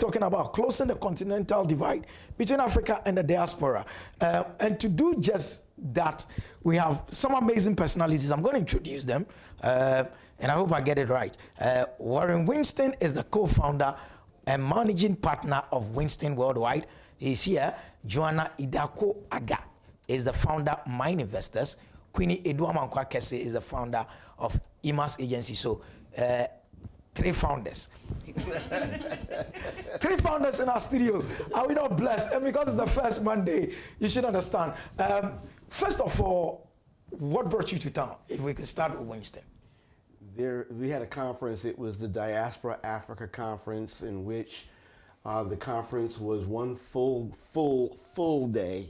talking about closing the continental divide between Africa and the diaspora. And to do just that, we have some amazing personalities. I'm going to introduce them, and I hope I get it right. Warren Winston is the co-founder and managing partner of Winston Worldwide. He's here. Joanna Idako Aga is the founder of Mine Investors. Queenie Eduamankwa Kese is the founder of IMAS Agency. So, three founders. Three founders in our studio. Are we not blessed? And because it's the first Monday, you should understand. First of all, what brought you to town? If we could start with Winston. We had a conference. It was the Diaspora Africa Conference, in which the conference was one full day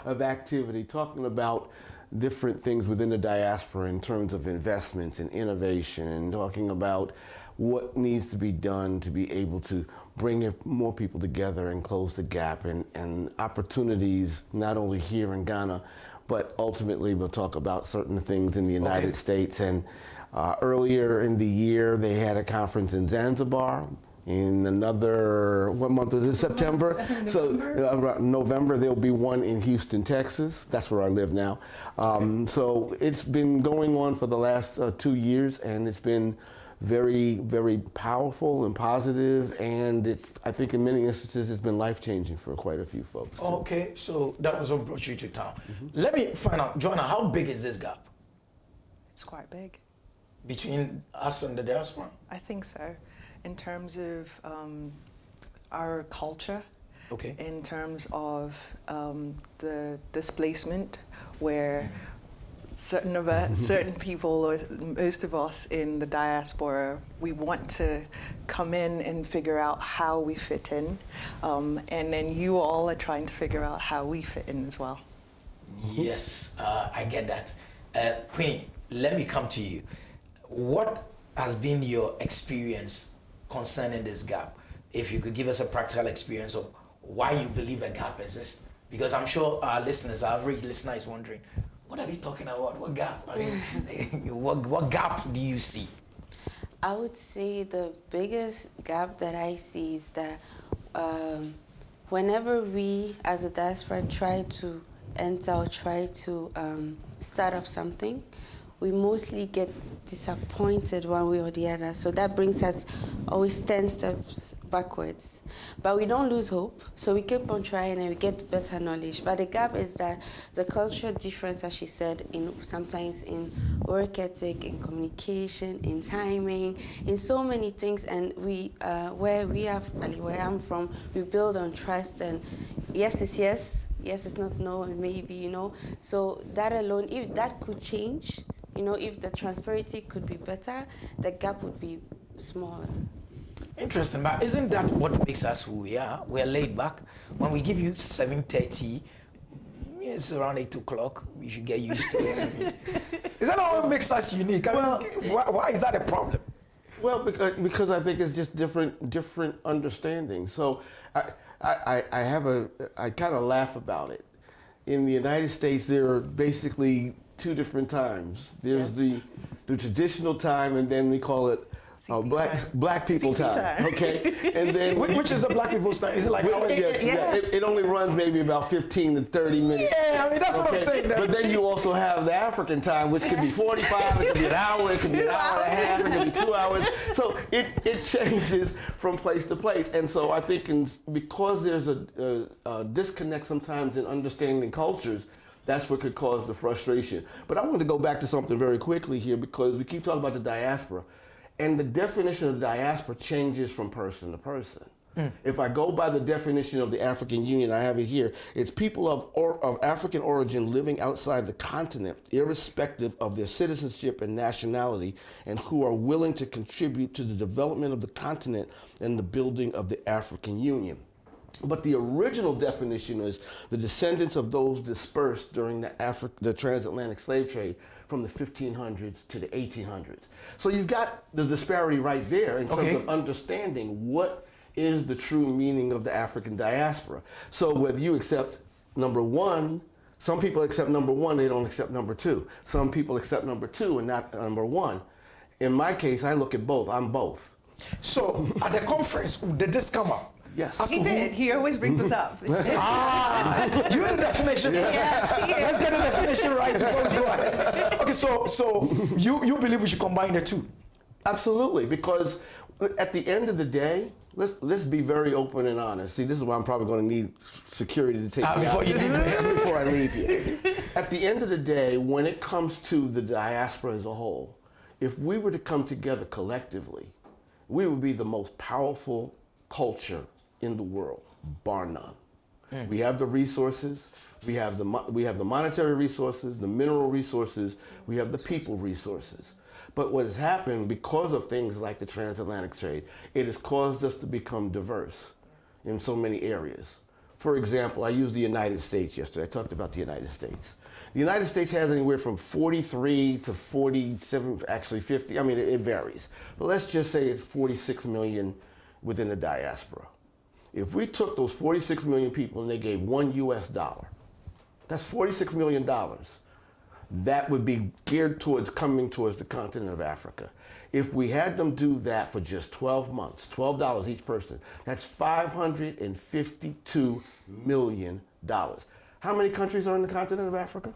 of activity, talking about different things within the diaspora in terms of investments and innovation, and talking about what needs to be done to be able to bring more people together and close the gap, and opportunities not only here in Ghana, but ultimately we'll talk about certain things in the United States. And earlier in the year, they had a conference in Zanzibar. In another, what month is it, September? So November, there'll be one in Houston, Texas. That's where I live now. So it's been going on for the last 2 years, and it's been very, very powerful and positive, and I think in many instances, it's been life-changing for quite a few folks. Okay, so that was what brought you to town. Let me find out, Joanna, how big is this gap? It's quite big. Between us and the diaspora? I think so. In terms of our culture, in terms of the displacement, where certain people, or most of us in the diaspora, we want to come in and figure out how we fit in, and then you all are trying to figure out how we fit in as well. Yes, I get that. Queenie, let me come to you. What has been your experience concerning this gap? If you could give us a practical experience of why you believe a gap exists, because I'm sure our listeners, our average listener, is wondering, what are they talking about? What gap? I mean, what gap do you see? I would say the biggest gap that I see is that whenever we, as a diaspora, try to enter or try to start up something, we mostly get disappointed one way or the other. So that brings us always 10 steps backwards. But we don't lose hope, so we keep on trying and we get better knowledge. But the gap is that the cultural difference, as she said, sometimes in work ethic, in communication, in timing, in so many things. And where I'm from, we build on trust, and yes is yes, yes is not no, and maybe, you know. So that alone, if that could change, you know, if the transparency could be better, the gap would be smaller. Interesting, but isn't that what makes us who we are? We're laid back. When we give you 7:30, it's around 8 o'clock. You should get used to it. I mean, is that what makes us unique? I mean, why is that a problem? Well, because I think it's just different understanding. So I kind of laugh about it. In the United States, there are basically two different times. There's the traditional time, and then we call it black people time. Okay, and then which is the black people's time? Is it like it only runs maybe about 15 to 30 minutes. Yeah, I mean that's what I'm saying. But then you also have the African time, which could be 45, it could be an hour, it could be an hour and a half, it could be 2 hours. So it changes from place to place, and so I think because there's a disconnect sometimes in understanding cultures, that's what could cause the frustration. But I want to go back to something very quickly here, because we keep talking about the diaspora. And the definition of diaspora changes from person to person. If I go by the definition of the African Union, I have it here, it's people of African origin living outside the continent, irrespective of their citizenship and nationality, and who are willing to contribute to the development of the continent and the building of the African Union. But the original definition is the descendants of those dispersed during the transatlantic slave trade from the 1500s to the 1800s. So you've got the disparity right there in terms of understanding what is the true meaning of the African diaspora. So whether you accept number one, some people accept number one, they don't accept number two. Some people accept number two and not number one. In my case, I look at both. I'm both. So at the conference, did this come up? Yes. He did. He always brings us up. You the definition. Yes, he is. Let's get the definition right before we go ahead. Okay, so you believe we should combine the two? Absolutely, because at the end of the day, let's be very open and honest. See, this is why I'm probably going to need security to take me before out you leave. before I leave here. At the end of the day, when it comes to the diaspora as a whole, if we were to come together collectively, we would be the most powerful culture in the world, bar none. We have the resources, we have the monetary resources, the mineral resources, we have the people resources. But what has happened because of things like the transatlantic trade, it has caused us to become diverse in so many areas. For example, I used the United States yesterday. I talked about the United States. The United States has anywhere from 43 to 47, actually 50. I mean, it varies. But let's just say it's 46 million within the diaspora. If we took those 46 million people and they gave $1 US, that's $46 million. That would be geared towards coming towards the continent of Africa. If we had them do that for just 12 months, $12 each person, that's $552 million. How many countries are in the continent of Africa?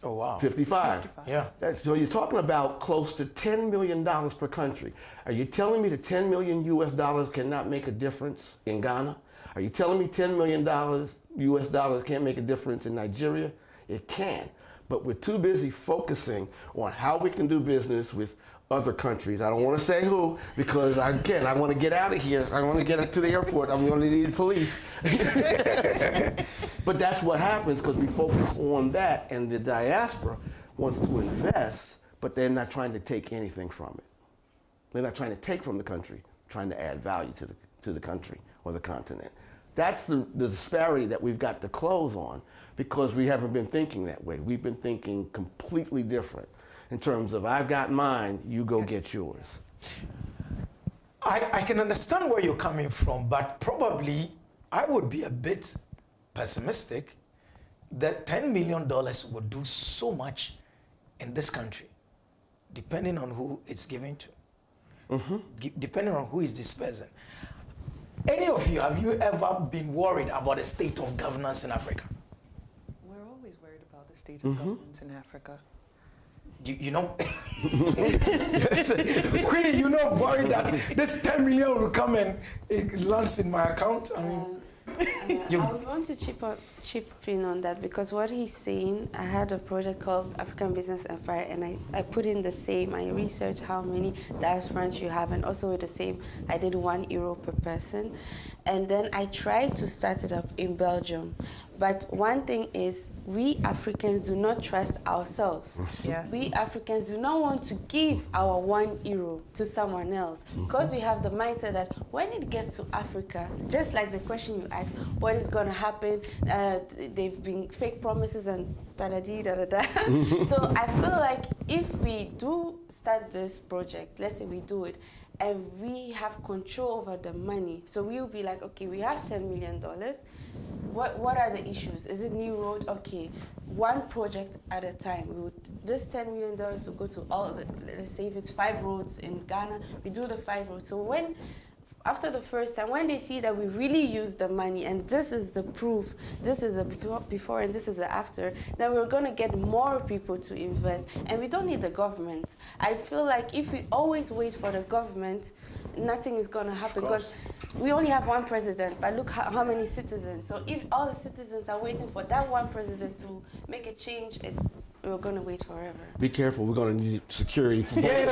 Oh, wow. 55. Yeah. So you're talking about close to $10 million per country. Are you telling me that $10 million US cannot make a difference in Ghana? Are you telling me $10 million US can't make a difference in Nigeria? It can. But we're too busy focusing on how we can do business with other countries. I don't want to say who, because again, I want to get out of here. I want to get to the airport. I'm going to need police. But that's what happens because we focus on that, and the diaspora wants to invest, but they're not trying to take anything from it. They're not trying to take from the country, trying to add value to the country or the continent. That's the disparity that we've got to close on because we haven't been thinking that way. We've been thinking completely different in terms of I've got mine, you go get yours. I can understand where you're coming from, but probably I would be a bit pessimistic that $10 million would do so much in this country, depending on who it's given to, depending on who is dispersing. Any of you, have you ever been worried about the state of governance in Africa? We're always worried about the state of government in Africa. You know, Queenie, you know, worried that this 10 million will come and it lands in my account. I mean, I want to chip in on that because what he's saying, I had a project called African Business Empire, and I put in the same. I researched how many diasporans you have, and also with the same, I did €1 per person. And then I tried to start it up in Belgium. But one thing is, we Africans do not trust ourselves. Yes. We Africans do not want to give our €1 to someone else because we have the mindset that when it gets to Africa, just like the question you asked, what is going to happen? They've been fake promises and da-da-dee-da-da-da. So I feel like if we do start this project, let's say we do it, and we have control over the money. So we'll be like, okay, we have $10 million. What are the issues? Is it new road? Okay, one project at a time. This $10 million will go to all the, let's say if it's 5 roads in Ghana, we do the 5 roads. So after the first time, when they see that we really use the money, and this is the proof, this is a before and this is the after, then we're going to get more people to invest. And we don't need the government. I feel like if we always wait for the government, nothing is going to happen because we only have one president, but look how many citizens. So if all the citizens are waiting for that one president to make a change, we're going to wait forever. Be careful, we're going to need security. No, and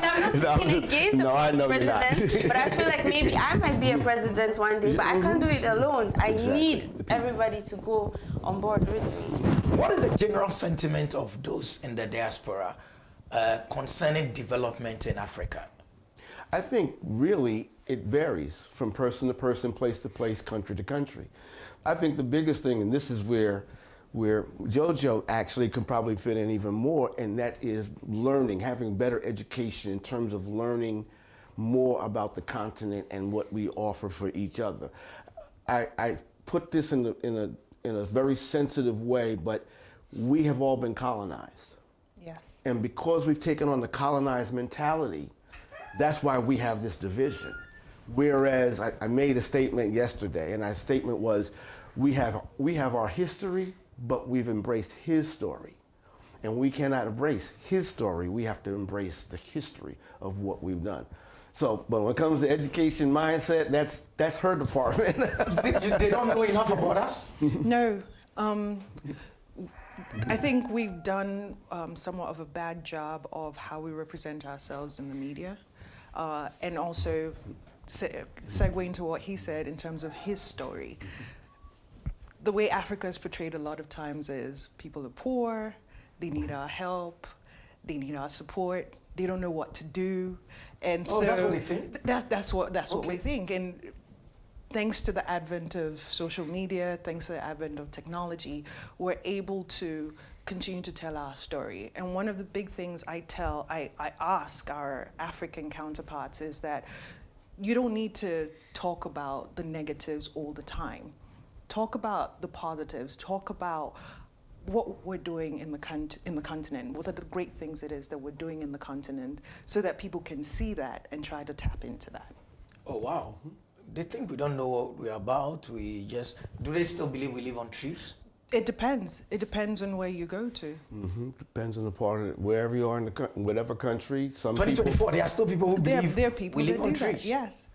I'm not speaking against the president, but I feel like maybe I might be a president one day, but I can't do it alone. I need everybody to go on board with me. What is the general sentiment of those in the diaspora concerning development in Africa? I think really it varies from person to person, place to place, country to country. I think the biggest thing, and this is where JoJo actually could probably fit in even more, and that is learning, having better education in terms of learning more about the continent and what we offer for each other. I put this in a very sensitive way, but we have all been colonized. Yes. And because we've taken on the colonized mentality, That's why we have this division. Whereas I made a statement yesterday, and our statement was, we have our history, but we've embraced his story. And we cannot embrace his story. We have to embrace the history of what we've done. So, but when it comes to education mindset, that's her department. They don't know enough about us? No. I think we've done somewhat of a bad job of how we represent ourselves in the media. And also segueing to what he said in terms of his story. The way Africa is portrayed a lot of times is people are poor, they need our help, they need our support, they don't know what to do. And so that's what they think? That's what we think. And thanks to the advent of social media, thanks to the advent of technology, we're able to continue to tell our story. And one of the big things I ask our African counterparts is that you don't need to talk about the negatives all the time. Talk about the positives. Talk about what we're doing in the continent. What are the great things it is that we're doing in the continent, so that people can see that and try to tap into that. Oh, wow. They think we don't know what we're about. Do they still believe we live on trees? It depends. It depends on where you go to. Mm-hmm. Depends on the part of wherever you are in whatever country. Some 2024, there are still people who believe there are people we live that on do trees. that, yes.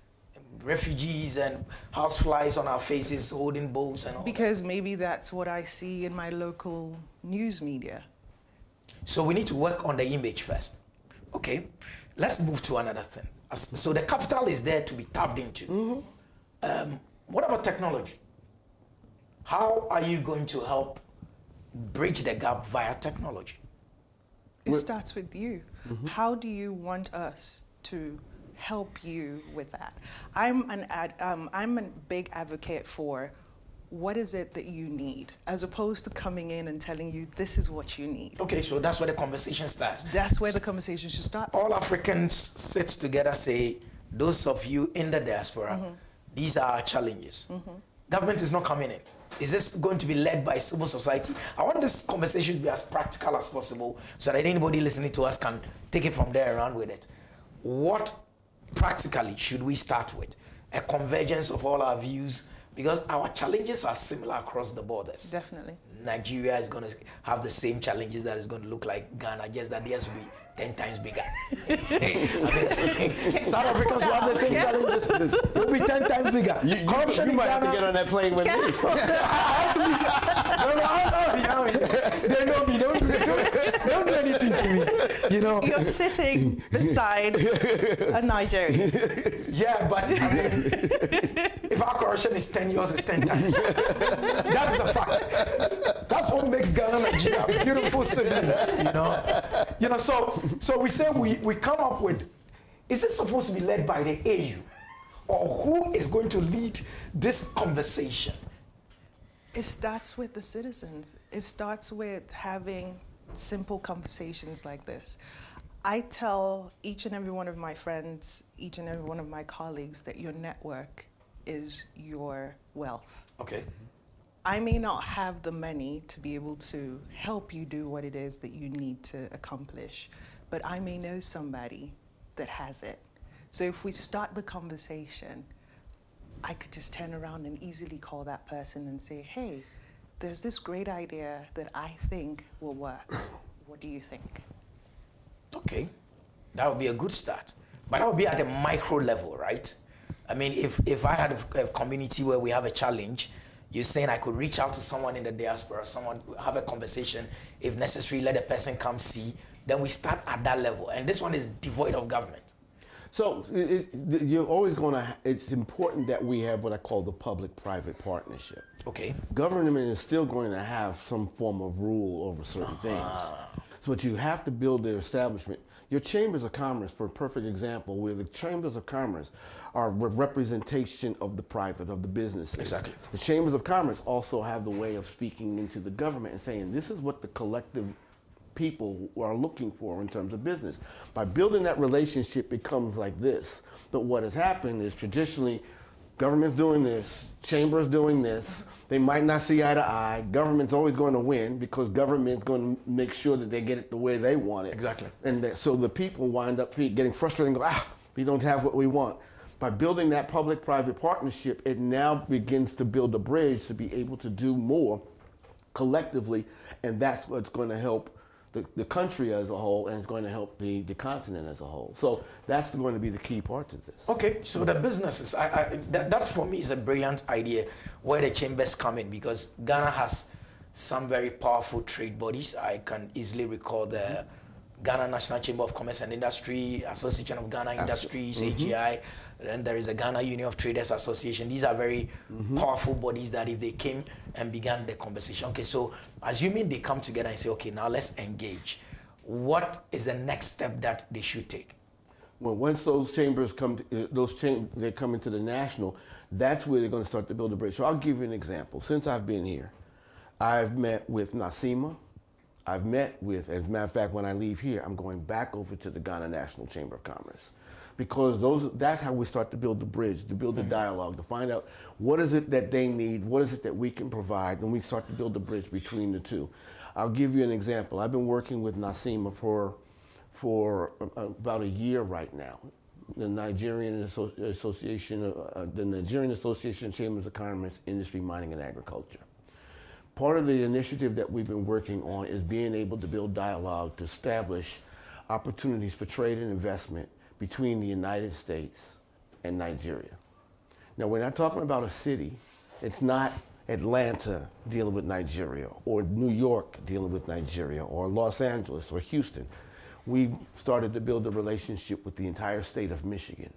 Refugees and houseflies on our faces, holding bowls and all. Because maybe that's what I see in my local news media. So we need to work on the image first. Okay, let's move to another thing. So the capital is there to be tapped into. Mm-hmm. What about technology? How are you going to help bridge the gap via technology? It starts with you. Mm-hmm. How do you want us to help you with that? I'm a big advocate for what is it that you need, as opposed to coming in and telling you this is what you need. Okay, so that's where the conversation starts. That's where the conversation should start. All Africans sit together, say, those of you in the diaspora, mm-hmm. these are our challenges. Mm-hmm. Government is not coming in. Is this going to be led by civil society? I want this conversation to be as practical as possible so that anybody listening to us can take it from there and run with it. What practically should we start with? A convergence of all our views, because our challenges are similar across the borders. Definitely. Nigeria is going to have the same challenges that is going to look like Ghana, just that theirs will be 10 times bigger. South Africans will have the same challenges. It will be 10 times bigger. Corruption you might have to get on that plane with me. They know me. Don't do anything to me. You know. You're sitting beside a Nigerian. Yeah, but I mean, if our corruption is 10, yours is 10 times. That's a fact. That's what makes Ghana and Nigeria beautiful siblings. You know. So we say we come up with, is it supposed to be led by the AU? Or who is going to lead this conversation? It starts with the citizens. It starts with having simple conversations like this. I tell each and every one of my friends, each and every one of my colleagues that your network is your wealth. Okay. I may not have the money to be able to help you do what it is that you need to accomplish, but I may know somebody that has it. So if we start the conversation, I could just turn around and easily call that person and say, hey, there's this great idea that I think will work. What do you think? Okay, that would be a good start. But that would be at a micro level, right? I mean, if I had a community where we have a challenge, you're saying I could reach out to someone in the diaspora, someone have a conversation, if necessary, let a person come see, then we start at that level. And this one is devoid of government. So you're always going to, it's important that we have what I call the public-private partnership. Okay. Government is still going to have some form of rule over certain things. So what you have to build the establishment. Your chambers of commerce, for a perfect example, where the chambers of commerce are a representation of the private, of the businesses. Exactly. The chambers of commerce also have the way of speaking into the government and saying, this is what the collective people are looking for in terms of business. By building that relationship, it comes like this. But what has happened is traditionally, government's doing this, chamber's doing this, they might not see eye to eye, government's always going to win because government's going to make sure that they get it the way they want it. Exactly. And so the people wind up getting frustrated and go, We don't have what we want. By building that public-private partnership, it now begins to build a bridge to be able to do more collectively, and that's what's going to help the country as a whole, and it's going to help the continent as a whole. So that's going to be the key part of this. Okay, so the businesses, that for me is a brilliant idea where the chambers come in, because Ghana has some very powerful trade bodies. I can easily recall the Ghana National Chamber of Commerce and Industry, Association of Ghana Industries, AGI, then there is a Ghana Union of Traders Association. These are very powerful bodies that if they came and began the conversation, okay, so assuming they come together and say, okay, now let's engage, what is the next step that they should take? Well, once those chambers come, they come into the national, that's where they're going to start to build a bridge. So I'll give you an example. Since I've been here, I've met with NACIMA. I've met with, as a matter of fact, when I leave here, I'm going back over to the Ghana National Chamber of Commerce, because that's how we start to build the bridge, to build the dialogue, to find out what is it that they need, what is it that we can provide, and we start to build the bridge between the two. I'll give you an example. I've been working with NACIMA for about a year right now. The Nigerian Association of Chambers of Commerce, Industry, Mining, and Agriculture. Part of the initiative that we've been working on is being able to build dialogue to establish opportunities for trade and investment between the United States and Nigeria. Now, we're not talking about a city. It's not Atlanta dealing with Nigeria, or New York dealing with Nigeria, or Los Angeles, or Houston. We started to build a relationship with the entire state of Michigan,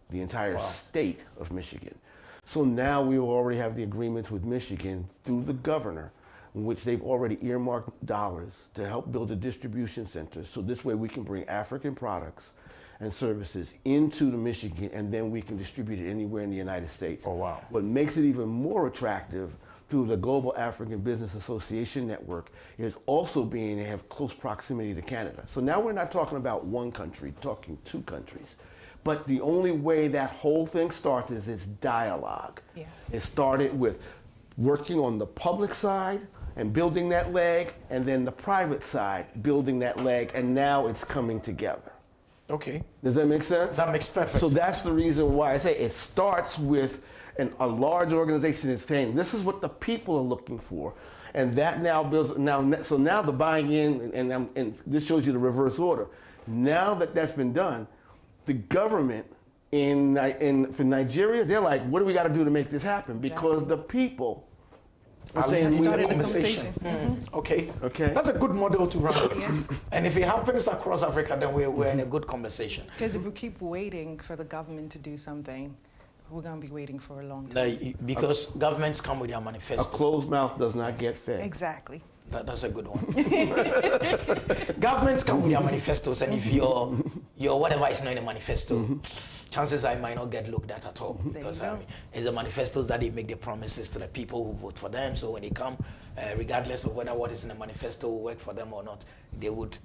the entire state of Michigan. So now we already have the agreements with Michigan through the governor, in which they've already earmarked dollars to help build a distribution center. So this way we can bring African products and services into the Michigan, and then we can distribute it anywhere in the United States. Oh, wow. What makes it even more attractive through the Global African Business Association Network is also being to have close proximity to Canada. So now we're not talking about one country, talking two countries. But the only way that whole thing starts is it's dialogue. Yes. It started with working on the public side and building that leg, and then the private side building that leg, and now it's coming together. Okay. Does that make sense? That makes perfect sense. So that's the reason why I say it starts with a large organization is saying, this is what the people are looking for. And that now builds, so now the buying in, and this shows you the reverse order. Now that that's been done, the government for Nigeria, they're like, what do we got to do to make this happen? Because the people are saying, we started need a conversation. Okay. That's a good model to run with. And if it happens across Africa, then we're in a good conversation. Because if we keep waiting for the government to do something, we're going to be waiting for a long time. No, because governments come with their manifesto. A closed mouth does not get fed. Exactly. That's a good one. Governments come with their manifestos, and if your whatever is not in a manifesto, chances are it might not get looked at all. Because it's the manifestos that they make the promises to the people who vote for them. So when they come, regardless of whether what is in the manifesto will work for them or not, they would,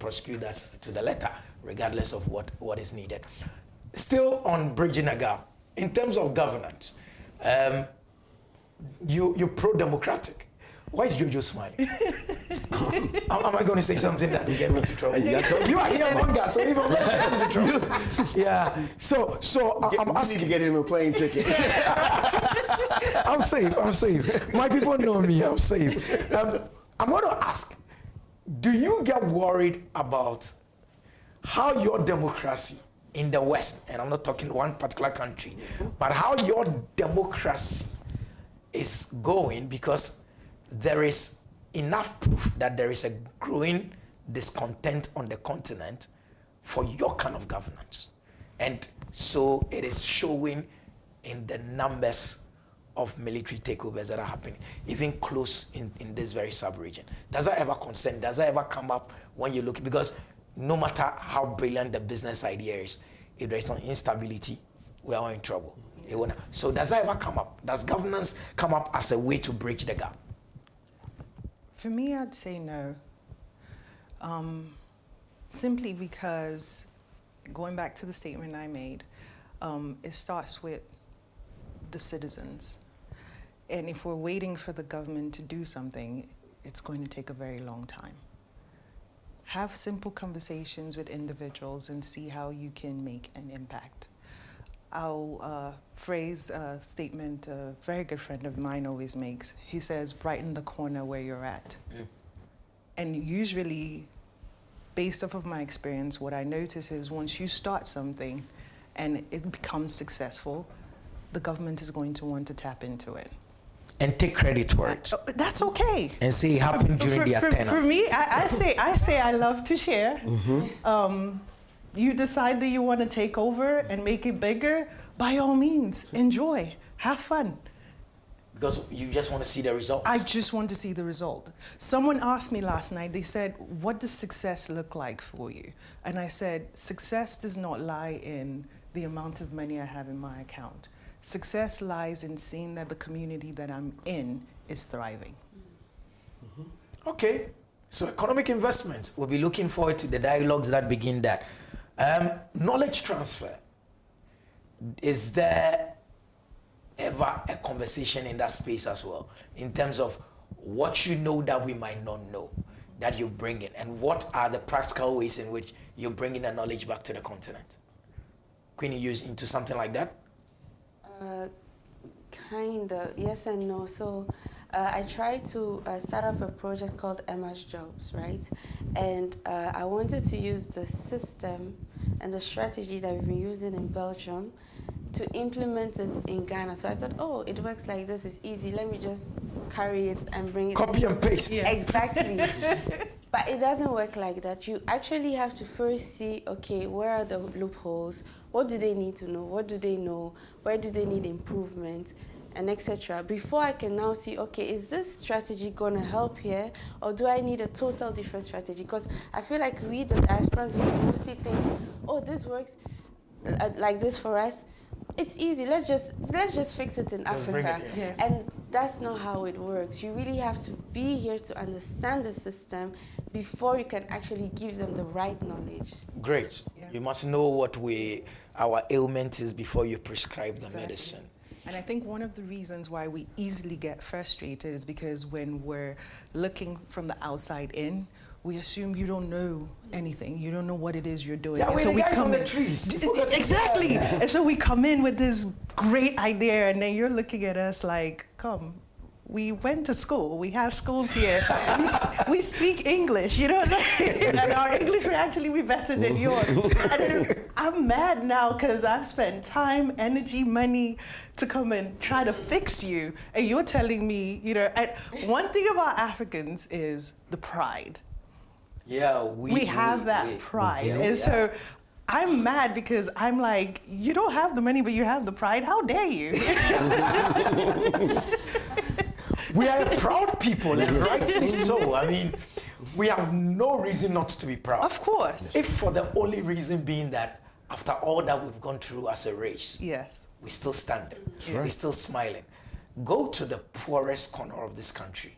prosecute that to the letter, regardless of what is needed. Still on bridging a gap, in terms of governance, you're pro-democratic. Why is Jojo smiling? Am I going to say something that will get me into trouble? You are here among us, so even when I get into trouble. Yeah. So I'm asking. You need to get him a plane ticket. I'm safe. My people know me. I'm safe. I'm going to ask, do you get worried about how your democracy in the West, and I'm not talking one particular country, but how your democracy is going, because there is enough proof that there is a growing discontent on the continent for your kind of governance. And so it is showing in the numbers of military takeovers that are happening, even close in this very sub-region. Does that ever concern? Does that ever come up when you look? Because no matter how brilliant the business idea is, if there is some instability, we are in trouble. So does that ever come up? Does governance come up as a way to bridge the gap? For me, I'd say no. Simply because, going back to the statement I made, it starts with the citizens. And if we're waiting for the government to do something, it's going to take a very long time. have simple conversations with individuals and see how you can make an impact. I'll phrase a statement a very good friend of mine always makes. He says, brighten the corner where you're at. And usually, based off of my experience, what I notice is once you start something and it becomes successful, the government is going to want to tap into it. And take credit for it. That's okay. And see it happen during their tenure. For me, I say I love to share. You decide that you want to take over and make it bigger, by all means, enjoy, have fun. Because you just want to see the results. I just want to see the result. Someone asked me last night, they said, what does success look like for you? And I said, success does not lie in the amount of money I have in my account. Success lies in seeing that the community that I'm in is thriving. Okay, so economic investments, we'll be looking forward to the dialogues that begin that. Knowledge transfer, is there ever a conversation in that space as well, in terms of what you know that we might not know, that you bring in, and what are the practical ways in which you're bringing the knowledge back to the continent? Can you use into something like that? Kind of, yes and no. So I tried to start up a project called Emma's Jobs, right? And I wanted to use the system and the strategy that we've been using in Belgium to implement it in Ghana. So I thought, oh, it works like this, it's easy. Let me just carry it and bring it. Copy and paste. Yes. Exactly. But it doesn't work like that. You actually have to first see, okay, where are the loopholes? What do they need to know? What do they know? Where do they need improvement? And etc. Before I can now see, okay, is this strategy going to help here? Or do I need a total different strategy? Because I feel like we, the diasporans, mostly think, oh, this works like this for us. It's easy. Let's just fix it in Africa. Yes. And that's not how it works. You really have to be here to understand the system before you can actually give them the right knowledge. Great. Yeah. You must know what our ailment is before you prescribe the medicine. And I think one of the reasons why we easily get frustrated is because when we're looking from the outside in, we assume you don't know anything. You don't know what it is you're doing. Yeah, we're the guys on the trees. Exactly. And so we come in with this great idea, and then you're looking at us like, come, we went to school. We have schools here. we speak English, you know what I mean? And our English will actually be better than yours. And then I'm mad now because I've spent time, energy, money to come and try to fix you. And you're telling me, you know, and one thing about Africans is the pride. Yeah, we have that pride. And so I'm mad because I'm like, you don't have the money, but you have the pride. How dare you? We are a proud people, and rightly so. I mean, we have no reason not to be proud. Of course. If for the only reason being that after all that we've gone through as a race, yes, we're still standing, right. We're still smiling. Go to the poorest corner of this country.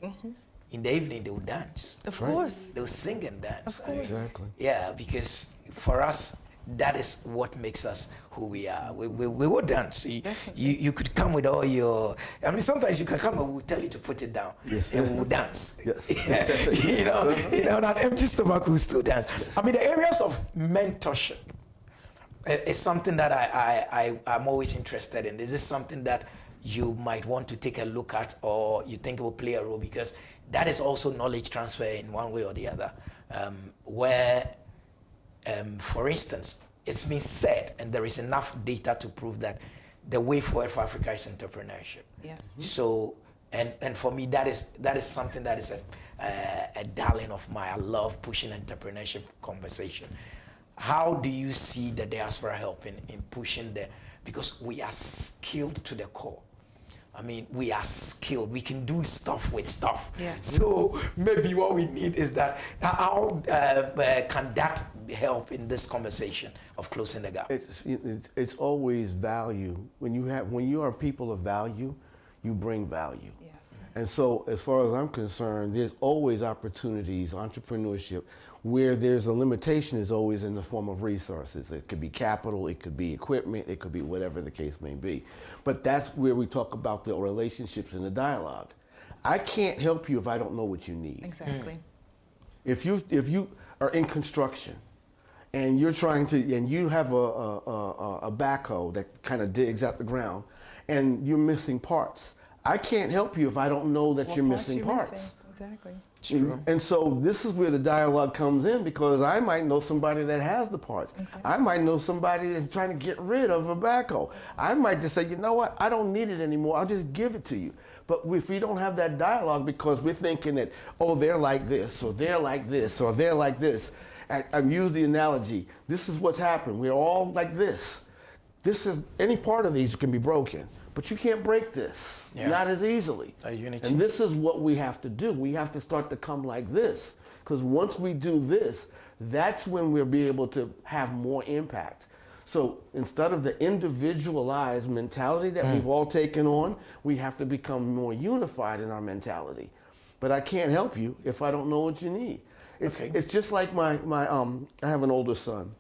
In the evening, they will dance. Of course. They'll sing and dance. Of course. Exactly. Yeah, because for us, that is what makes us who we are. We will dance. You could come with all your, I mean, sometimes you can come and we'll tell you to put it down. Yes. And we'll dance. Yes. you know, on an empty stomach, we'll still dance. Yes. I mean, the areas of mentorship is something that I'm always interested in. Is this something that you might want to take a look at, or you think it will play a role? Because that is also knowledge transfer in one way or the other, where, for instance, it's been said, and there is enough data to prove that the way forward for Africa is entrepreneurship. Yes. So, and for me, that is something that is a darling of mine. I love pushing entrepreneurship conversation. How do you see the diaspora helping in pushing because we are skilled to the core. I mean, we are skilled. We can do stuff with stuff. Yes. So maybe what we need is that, how can that help in this conversation of closing the gap? It's always value. When you are people of value, you bring value. Yes. And so as far as I'm concerned, there's always opportunities, entrepreneurship, where there's a limitation is always in the form of resources. It could be capital, it could be equipment, it could be whatever the case may be. But that's where we talk about the relationships and the dialogue. I can't help you if I don't know what you need. Exactly. If you, are in construction, and you're trying to, and you have a backhoe that kind of digs out the ground, and you're missing parts. I can't help you if I don't know that you're missing parts. Exactly. It's true. And so this is where the dialogue comes in, because I might know somebody that has the parts. Exactly. I might know somebody that's trying to get rid of a backhoe. I might just say, you know what, I don't need it anymore, I'll just give it to you. But if we don't have that dialogue, because we're thinking that, oh, they're like this, or they're like this, or they're like this. I've used the analogy, this is what's happened. We're all like this. This is, any part of these can be broken, but you can't break this, not as easily. Unity. And this is what we have to do. We have to start to come like this, because once we do this, that's when we'll be able to have more impact. So instead of the individualized mentality that we've all taken on, we have to become more unified in our mentality. But I can't help you if I don't know what you need. It's just like I have an older son.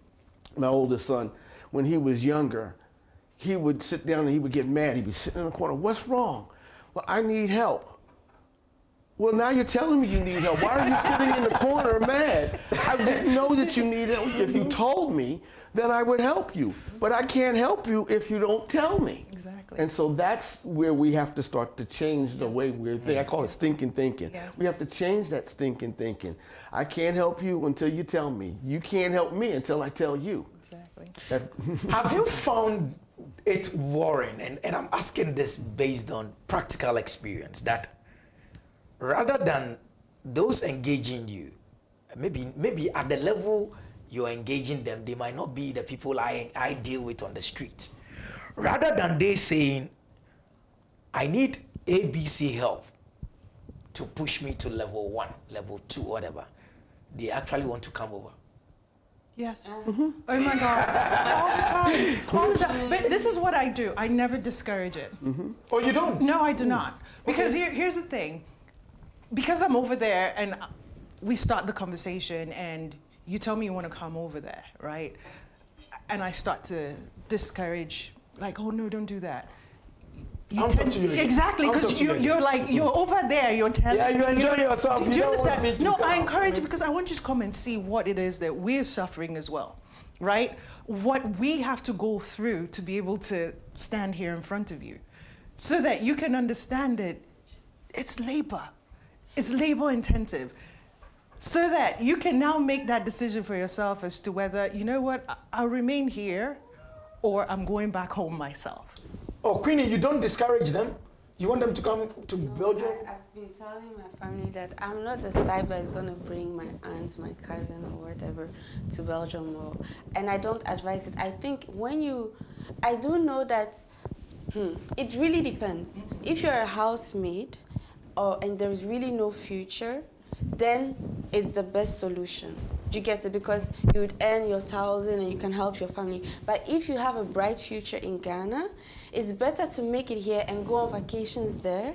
My oldest son, when he was younger, he would sit down and he would get mad. He'd be sitting in the corner. What's wrong? Well, I need help. Well, now you're telling me you need help. Why are you sitting in the corner mad? I didn't know that you needed help. If you told me, then I would help you. But I can't help you if you don't tell me. Exactly. And so that's where we have to start to change the way we're thinking. I call it stinking thinking. Yes. We have to change that stinking thinking. I can't help you until you tell me. You can't help me until I tell you. Exactly. Have you found it worrying, and I'm asking this based on practical experience, that rather than those engaging you, maybe at the level you're engaging them, they might not be the people I deal with on the streets. Rather than they saying, I need ABC help to push me to level 1, level 2, whatever, they actually want to come over. Yes. Oh my God. All the time. But this is what I do. I never discourage it. Oh, you don't? No, I do not. Because here's the thing. Because I'm over there and we start the conversation and you tell me you want to come over there, right? And I start to discourage, like, oh no, don't do that. Exactly, because you're like, you're over there, you're telling me. Yeah, you enjoy yourself. Do you understand? No, I encourage you because I want you to come and see what it is that we're suffering as well, right? What we have to go through to be able to stand here in front of you, so that you can understand it. It's labor intensive, so that you can now make that decision for yourself as to whether, you know what, I'll remain here or I'm going back home myself. Oh, Queenie, you don't discourage them? You want them to come to Belgium? I've been telling my family that I'm not the type that's going to bring my aunt, my cousin, or whatever to Belgium. And I don't advise it. I think I do know that it really depends. If you're a housemaid and there's really no future, then it's the best solution. You get it? Because you would earn your 1,000 and you can help your family. But if you have a bright future in Ghana, it's better to make it here and go on vacations there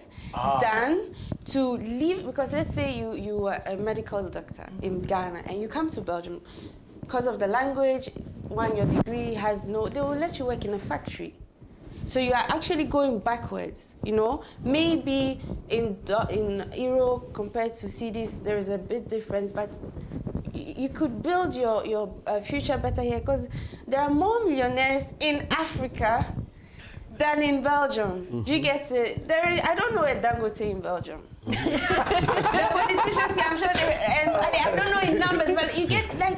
than to leave. Because let's say you are a medical doctor in Ghana and you come to Belgium. Because of the language, your degree has they will let you work in a factory. So you are actually going backwards, you know? Maybe in euro compared to cedis, there is a bit difference, but you could build your future better here, because there are more millionaires in Africa than in Belgium. Do you get it? I don't know a Dangote in Belgium. The politicians, I'm sure I don't know in numbers, but you get, like,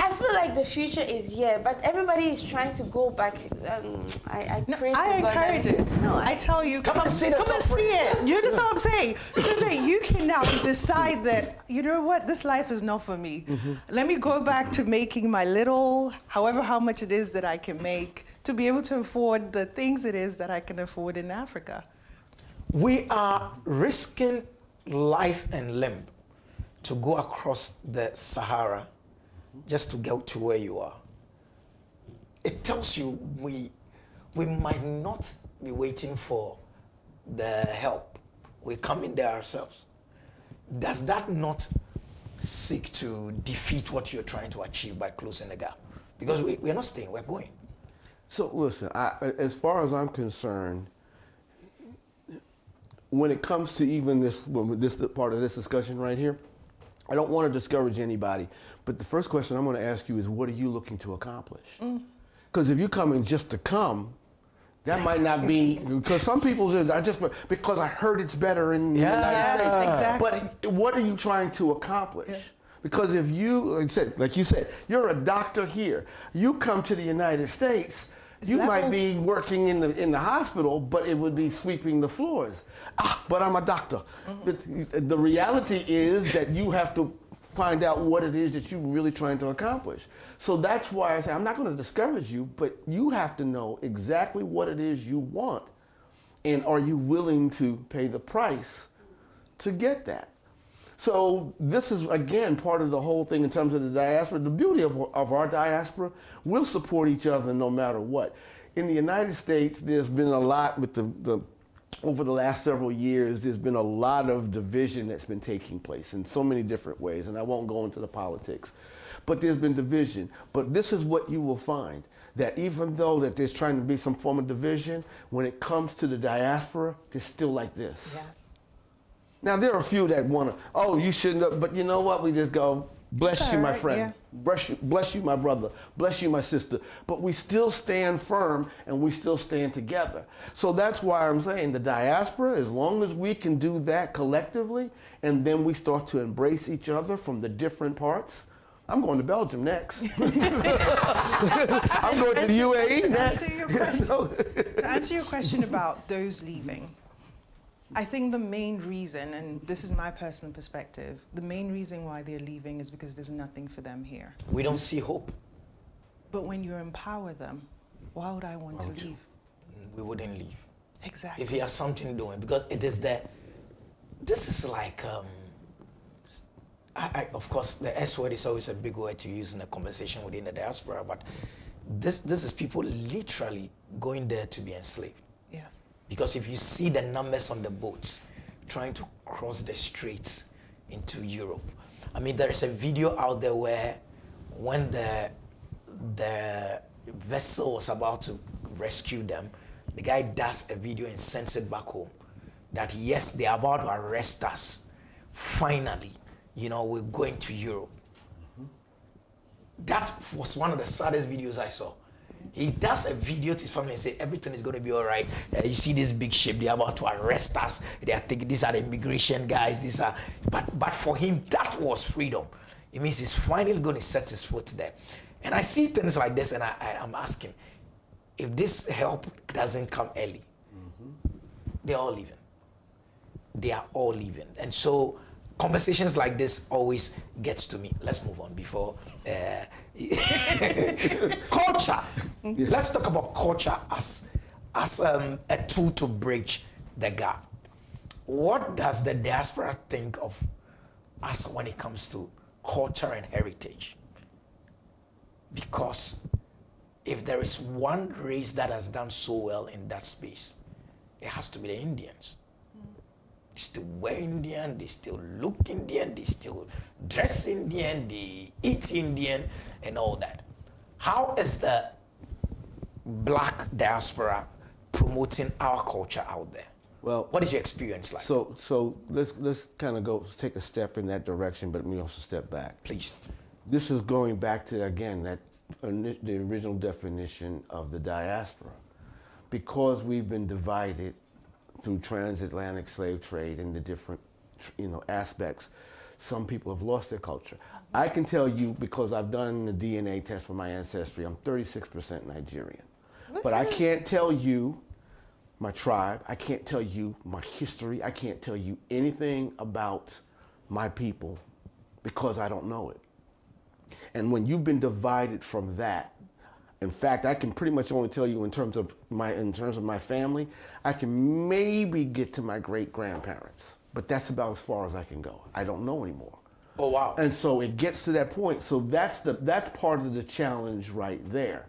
I feel like the future is here, but everybody is trying to go back. I encourage it. No, I tell you, come and see it. You understand what I'm saying? So that you can now decide that, you know what, this life is not for me. Let me go back to making my little, how much it is that I can make, to be able to afford the things it is that I can afford in Africa. We are risking life and limb to go across the Sahara just to get to where you are. It tells you we might not be waiting for the help. We're coming there ourselves. Does that not seek to defeat what you're trying to achieve by closing the gap? Because we're not staying, we're going. So listen, as far as I'm concerned, when it comes to even this part of this discussion right here, I don't want to discourage anybody, but the first question I'm going to ask you is, what are you looking to accomplish? Because if you're coming just to come, that might not be, because some people just, because I heard it's better in the United States. Exactly. But what are you trying to accomplish? Yeah. Because if you, like you said, you're a doctor here. You come to the United States, you might be working in the hospital, but it would be sweeping the floors. But I'm a doctor. But the reality is that you have to find out what it is that you're really trying to accomplish. So that's why I say I'm not going to discourage you, but you have to know exactly what it is you want, and are you willing to pay the price to get that? So this is, again, part of the whole thing in terms of the diaspora. The beauty of our diaspora, we'll support each other no matter what. In the United States, there's been a lot with over the last several years, there's been a lot of division that's been taking place in so many different ways, and I won't go into the politics. But there's been division. But this is what you will find, that even though that there's trying to be some form of division, when it comes to the diaspora, they're still like this. Yes. Now, there are a few that want to, oh, you shouldn't have, but you know what? We just go, bless you, my friend. Yeah. Bless you, my brother. Bless you, my sister. But we still stand firm, and we still stand together. So that's why I'm saying the diaspora, as long as we can do that collectively, and then we start to embrace each other from the different parts. I'm going to Belgium next. I'm going to the UAE next. To answer your question about those leaving, I think the main reason, and this is my personal perspective, the main reason why they're leaving is because there's nothing for them here. We don't see hope. But when you empower them, why would I want to leave? We wouldn't leave. Exactly. If he has something doing, because it is that, this is like, of course, the S word is always a big word to use in a conversation within the diaspora, but this is people literally going there to be enslaved. Yes. Because if you see the numbers on the boats trying to cross the straits into Europe, I mean, there is a video out there where when the vessel was about to rescue them, the guy does a video and sends it back home that, yes, they are about to arrest us. Finally, you know, we're going to Europe. That was one of the saddest videos I saw. He does a video to his family and says everything is going to be all right. You see this big ship, they're about to arrest us. They are thinking these are the immigration guys. These are, but for him, that was freedom. It means he's finally going to set his foot there. And I see things like this, and I'm asking, if this help doesn't come early, they're all leaving. They are all leaving. And so conversations like this always gets to me. Let's move on before culture. Let's talk about culture as a tool to bridge the gap. What does the diaspora think of us when it comes to culture and heritage? Because if there is one race that has done so well in that space, it has to be the Indians. They still wear Indian, they still look Indian, they still dress Indian, they eat Indian, and all that. How is the Black diaspora promoting our culture out there? Well, what is your experience like? So let's kind of take a step in that direction, but let me also step back. Please. This is going back to, again, the original definition of the diaspora. Because we've been divided through transatlantic slave trade and the different, aspects, some people have lost their culture. I can tell you, because I've done the DNA test for my ancestry, I'm 36% Nigerian. But I can't tell you my tribe, I can't tell you my history, I can't tell you anything about my people because I don't know it. And when you've been divided from that, in fact, I can pretty much only tell you in terms of my family, I can maybe get to my great-grandparents, but that's about as far as I can go. I don't know anymore. Oh, wow. And so it gets to that point. So that's part of the challenge right there.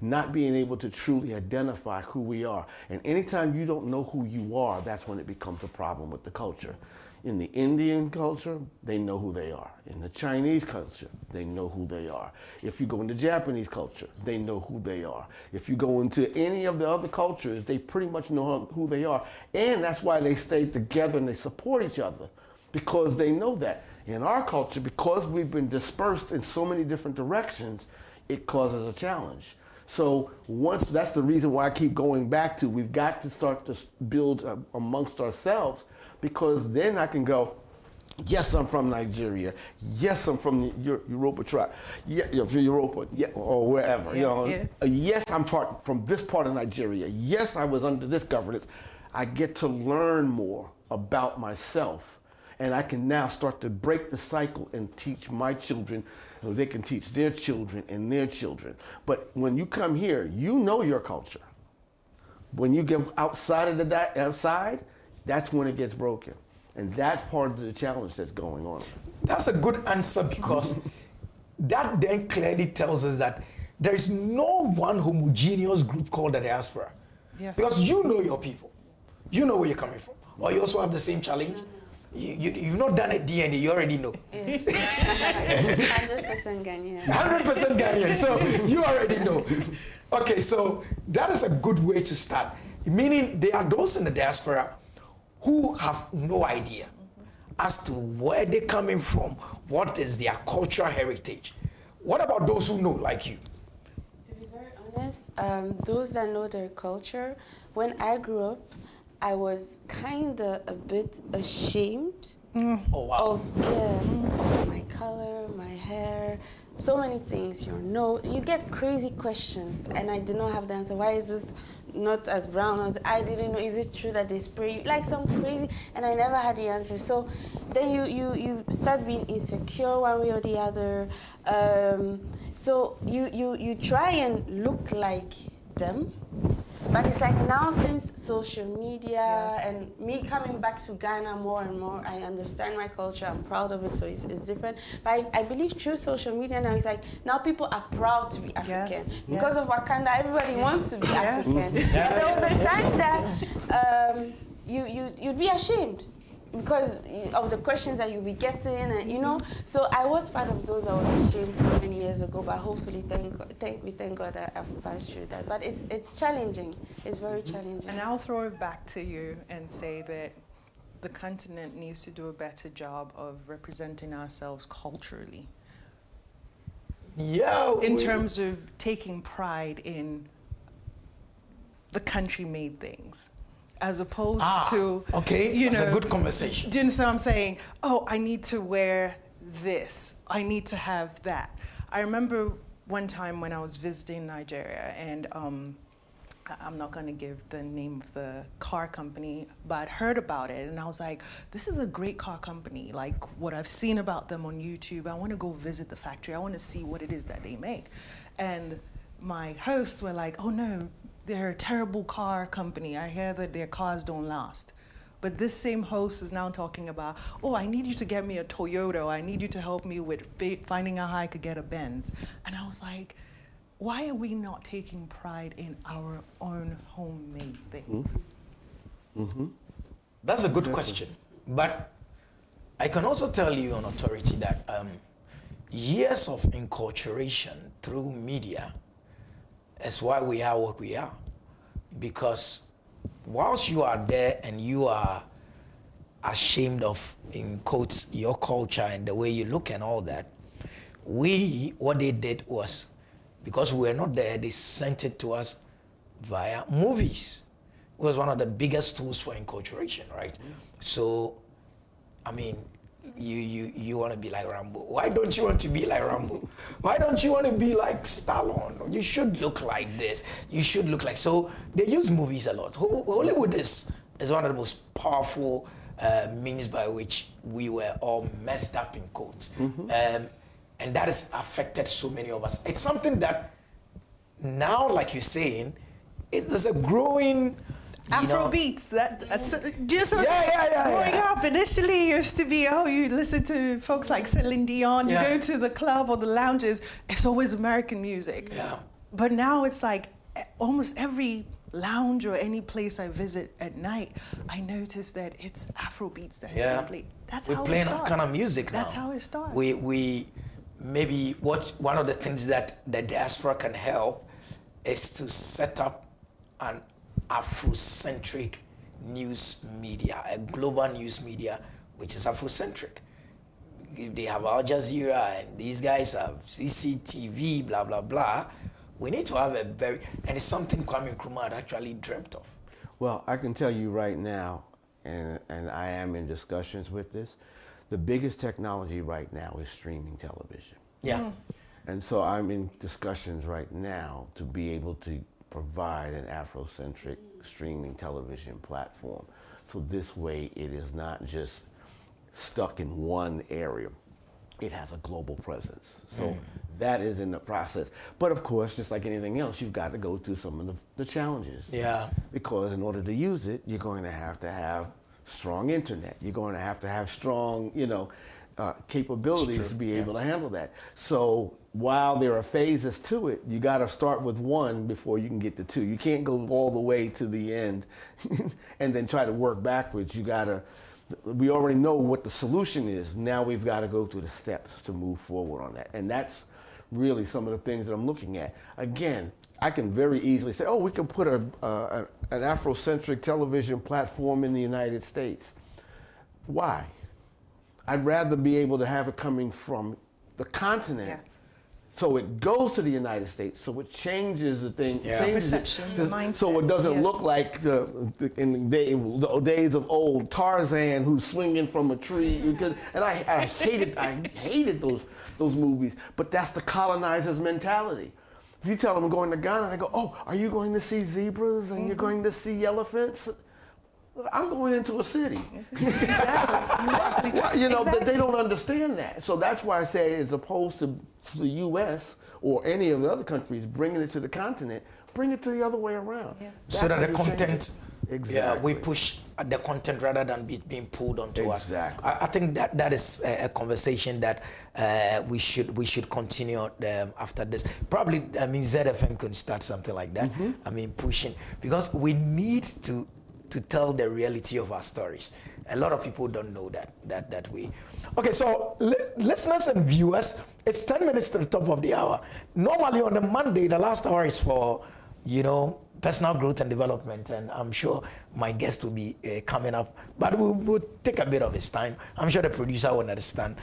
Not being able to truly identify who we are. And anytime you don't know who you are, that's when it becomes a problem with the culture. In the Indian culture, they know who they are. In the Chinese culture, they know who they are. If you go into Japanese culture, they know who they are. If you go into any of the other cultures, they pretty much know who they are. And that's why they stay together and they support each other, because they know that. In our culture, because we've been dispersed in so many different directions, it causes a challenge. So that's the reason why I keep going back to, we've got to start to build amongst ourselves, because then I can go, yes, I'm from Nigeria. Yes, I'm from the Europa tribe. Yeah, Europa, yeah, or wherever. Yes, I'm from this part of Nigeria. Yes, I was under this governance. I get to learn more about myself, and I can now start to break the cycle and teach my children. They can teach their children and their children. But when you come here, you know your culture. When you get outside of outside, that's when it gets broken. And that's part of the challenge that's going on. That's a good answer, because that then clearly tells us that there is no one homogeneous group called the diaspora. Yes. Because you know your people. You know where you're coming from. Or you also have the same challenge. You've not done a DNA, you already know. Yes. 100% Ghanaian. 100% Ghanaian, so you already know. Okay, so that is a good way to start. Meaning there are those in the diaspora who have no idea as to where they're coming from, what is their cultural heritage. What about those who know, like you? To be very honest, those that know their culture, when I grew up, I was kind of a bit ashamed of my color, my hair, so many things. You get crazy questions, and I did not have the answer. Why is this not as brown as I didn't know? Is it true that they spray you? Like some crazy, and I never had the answer. So then you start being insecure one way or the other. So you try and look like them. But it's like now, since social media and me coming back to Ghana more and more, I understand my culture, I'm proud of it, so it's different. But I believe through social media now, it's like now people are proud to be African. Because of Wakanda, everybody wants to be African. But there was a time that you'd be ashamed because of the questions that you'll be getting, and So I was part of those that were ashamed so many years ago, but hopefully, thank God that I've passed through that. But it's challenging. It's very challenging. And I'll throw it back to you and say that the continent needs to do a better job of representing ourselves culturally. Yeah. In terms of taking pride in the country-made things, as opposed to, that's a good conversation. Do you understand what I'm saying? Oh, I need to wear this. I need to have that. I remember one time when I was visiting Nigeria, and I'm not going to give the name of the car company, but I'd heard about it, and I was like, this is a great car company. Like what I've seen about them on YouTube, I want to go visit the factory. I want to see what it is that they make. And my hosts were like, oh no, they're a terrible car company. I hear that their cars don't last. But this same host is now talking about, oh, I need you to get me a Toyota. I need you to help me with finding out how I could get a Benz. And I was like, why are we not taking pride in our own homemade things? That's a good question. But I can also tell you on authority that years of enculturation through media is why we are what we are. Because whilst you are there and you are ashamed of, in quotes, your culture and the way you look and all that, what they did was, because we were not there, they sent it to us via movies. It was one of the biggest tools for enculturation, right? So, I mean, you want to be like Rambo. Why don't you want to be like Rambo? Why don't you want to be like Stallone? You should look like this. You should look like... So they use movies a lot. Hollywood is one of the most powerful means by which we were all messed up, in quotes. And that has affected so many of us. It's something that now, like you're saying, there's a growing... Afrobeats, that's just growing up. Initially, it used to be, you listen to folks like Celine Dion, you go to the club or the lounges, it's always American music. But now it's like almost every lounge or any place I visit at night, I notice that it's Afrobeats that is played. That's how it starts. We're playing kind of music now. That's how it starts. We maybe one of the things that the diaspora can help is to set up an Afrocentric news media, a global news media which is Afrocentric. if they have Al Jazeera and these guys have CCTV, blah, blah, blah, we need to have a very, and it's something Kwame Nkrumah had actually dreamt of. Well, I can tell you right now, and I am in discussions with this, the biggest technology right now is streaming television. Yeah. And so I'm in discussions right now to be able to provide an Afrocentric streaming television platform. So this way it is not just stuck in one area. It has a global presence. So that is in the process. But of course, just like anything else, you've got to go through some of the challenges. Yeah. Because in order to use it, you're going to have strong internet. You're going to have strong, capabilities to be able to handle that. So while there are phases to it, you got to start with one before you can get to two. You can't go all the way to the end and then try to work backwards. You got to, we already know what the solution is. Now we've got to go through the steps to move forward on that. And that's really some of the things that I'm looking at. Again, I can very easily say, oh, we can put an Afrocentric television platform in the United States. Why? I'd rather be able to have it coming from the continent. Yes. So it goes to the United States, so it changes the thing, changes Perception, the mindset, so it doesn't yes. look like in the days of old Tarzan who's swinging from a tree. And I hated those movies, but that's the colonizer's mentality. If you tell them I'm going to Ghana, they go, oh, are you going to see zebras and you're going to see elephants? I'm going into a city. Exactly. Exactly. They don't understand that. So that's why I say, as opposed to the U.S. or any of the other countries bringing it to the continent, bring it to the other way around. Yeah. So that the content, exactly. we push the content rather than being pulled onto us. Exactly. I think that is a conversation that we should continue after this. Probably, ZFM could start something like that. Pushing, because we need to tell the reality of our stories. A lot of people don't know that way. Okay, so listeners and viewers, it's 10 minutes to the top of the hour. Normally on a Monday, the last hour is for, personal growth and development, and I'm sure my guest will be coming up, but we'll take a bit of his time. I'm sure the producer will understand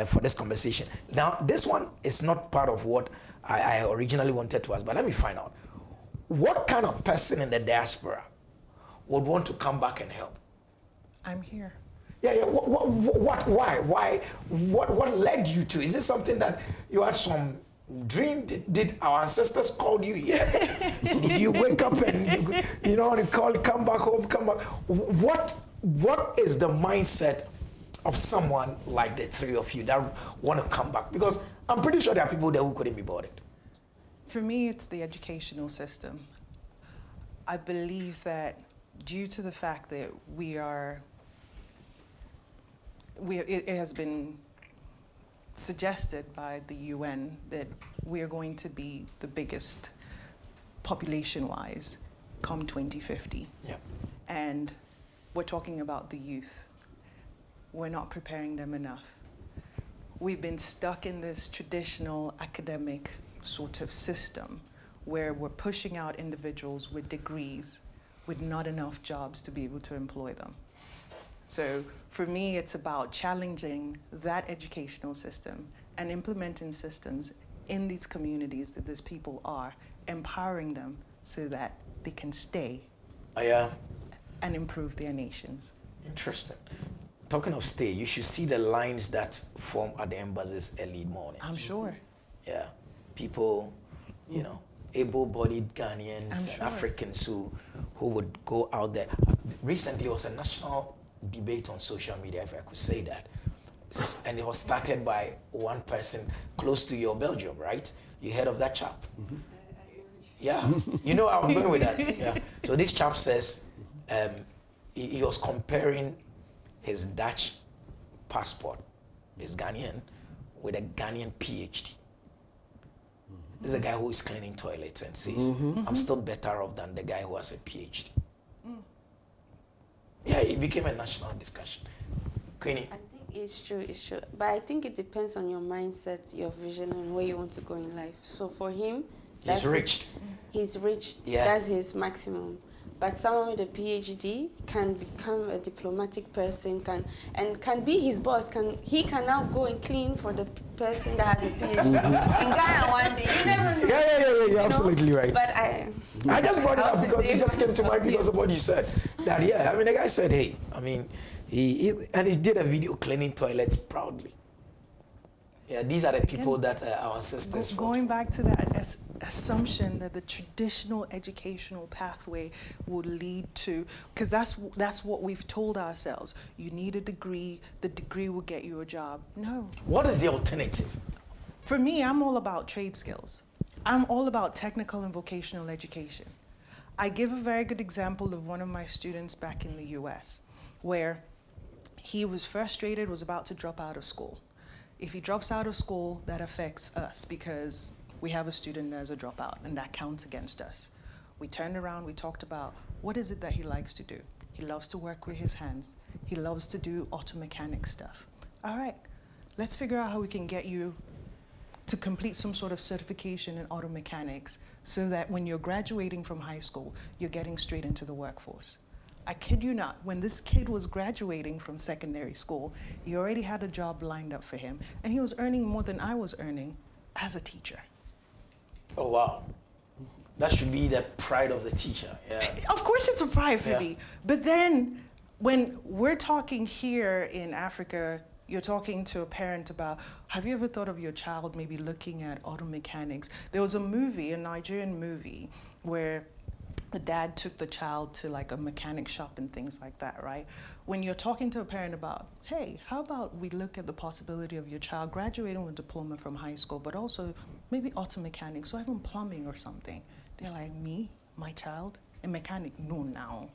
for this conversation. Now, this one is not part of what I originally wanted to ask, but let me find out. What kind of person in the diaspora would want to come back and help? I'm here. Yeah. Why? What led you to? Is it something that you had some dream? Did our ancestors call you here? Did you wake up and you call, come back home, come back? What is the mindset of someone like the three of you that want to come back? Because I'm pretty sure there are people there who couldn't be bothered. For me, it's the educational system. I believe that due to the fact that it has been suggested by the UN that we are going to be the biggest population-wise come 2050. Yeah. And we're talking about the youth. We're not preparing them enough. We've been stuck in this traditional academic sort of system where we're pushing out individuals with degrees with not enough jobs to be able to employ them. So for me, it's about challenging that educational system and implementing systems in these communities that these people are, empowering them so that they can stay and improve their nations. Interesting. Talking of stay, you should see the lines that form at the embassies early morning. I'm sure. Yeah. People, able-bodied Ghanaians and Africans who would go out there. Recently, there was a national debate on social media, if I could say that. And it was started by one person close to your Belgium, right? You heard of that chap? Mm-hmm. Yeah. You know how I'm going with that? Yeah. So this chap says he was comparing his Dutch passport, his Ghanaian, with a Ghanaian PhD. This is a guy who is cleaning toilets and says, I'm still better off than the guy who has a PhD. Yeah, it became a national discussion. Queenie? I think it's true. But I think it depends on your mindset, your vision, and where you want to go in life. So for him, he's reached. He's reached. Yeah. That's his maximum. But someone with a PhD can become a diplomatic person, can be his boss. He can now go and clean for the person that has a PhD in Ghana one day. You never know. Yeah, you're absolutely right. But I just brought it up because it just came to mind because of what you said. That the guy said, hey, he did a video cleaning toilets proudly. Yeah, these are the people that our ancestors fought Going for. back to that assumption that the traditional educational pathway would lead to, because that's what we've told ourselves. You need a degree, the degree will get you a job. No. What is the alternative? For me, I'm all about trade skills. I'm all about technical and vocational education. I give a very good example of one of my students back in the US, where he was frustrated, was about to drop out of school. If he drops out of school, that affects us because we have a student as a dropout, and that counts against us. We turned around, we talked about what is it that he likes to do. He loves to work with his hands. He loves to do auto mechanic stuff. All right, let's figure out how we can get you to complete some sort of certification in auto mechanics so that when you're graduating from high school, you're getting straight into the workforce. I kid you not, when this kid was graduating from secondary school, he already had a job lined up for him, and he was earning more than I was earning as a teacher. Oh, wow. That should be the pride of the teacher. Yeah. Of course it's a pride for me. But then when we're talking here in Africa, you're talking to a parent about, have you ever thought of your child maybe looking at auto mechanics? There was a movie, a Nigerian movie, where the dad took the child to like a mechanic shop and things like that, right? When you're talking to a parent about, hey, how about we look at the possibility of your child graduating with a diploma from high school, but also maybe auto mechanics or even plumbing or something. They're like, me, my child, a mechanic? No, now.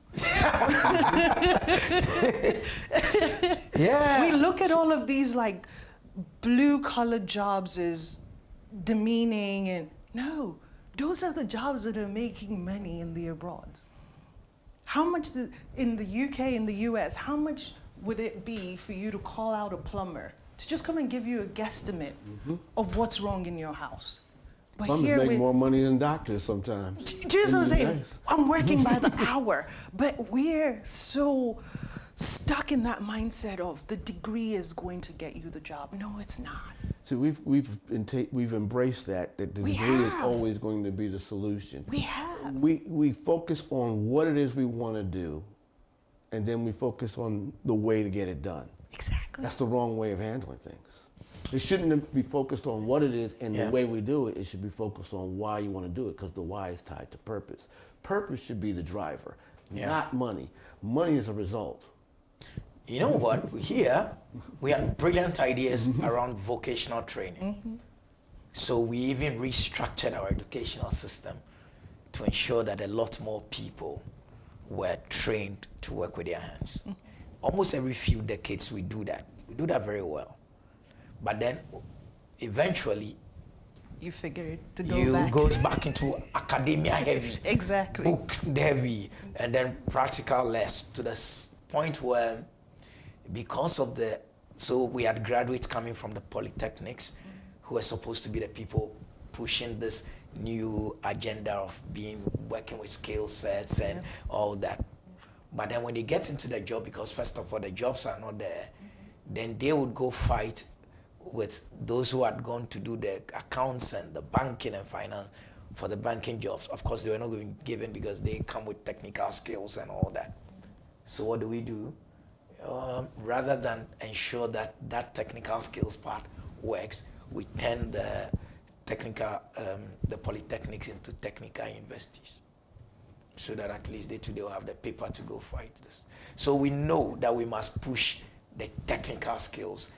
Yeah. We look at all of these like blue-collar jobs as demeaning, and no. Those are the jobs that are making money in the abroad. How much in the UK, in the US, how much would it be for you to call out a plumber to just come and give you a guesstimate of what's wrong in your house? But Plumbers make more money than doctors sometimes. Just what I'm saying, I'm working by the hour, but we're so stuck in that mindset of the degree is going to get you the job. No, it's not. See, we've embraced that the degree is always going to be the solution. We have. We focus on what it is we want to do, and then we focus on the way to get it done. Exactly. That's the wrong way of handling things. It shouldn't be focused on what it is and the way we do it. It should be focused on why you want to do it, because the why is tied to purpose. Purpose should be the driver, not money. Money is a result. You know what? Here, we have brilliant ideas around vocational training. So we even restructured our educational system to ensure that a lot more people were trained to work with their hands. Almost every few decades we do that. We do that very well. But then eventually, you figure to go you back. goes back into academia heavy. Exactly. Book heavy, and then practical less, to the point where because of so we had graduates coming from the polytechnics who are supposed to be the people pushing this new agenda of working with skill sets and all that. But then when they get into the job, because first of all, the jobs are not there, then they would go fight with those who had gone to do the accounts and the banking and finance for the banking jobs. Of course, they were not going to be given because they come with technical skills and all that. So what do? Rather than ensure that that technical skills part works, we turn the polytechnics into technical universities, so that at least they will have the paper to go fight this. So we know that we must push the technical skills,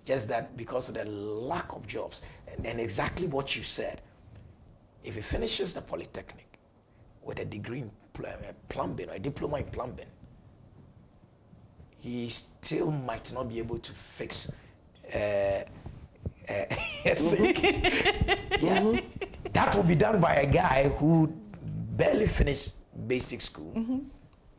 just that because of the lack of jobs, and exactly what you said, if he finishes the polytechnic with a degree in plumbing or a diploma in plumbing, he still might not be able to fix a sink. That will be done by a guy who barely finished basic school,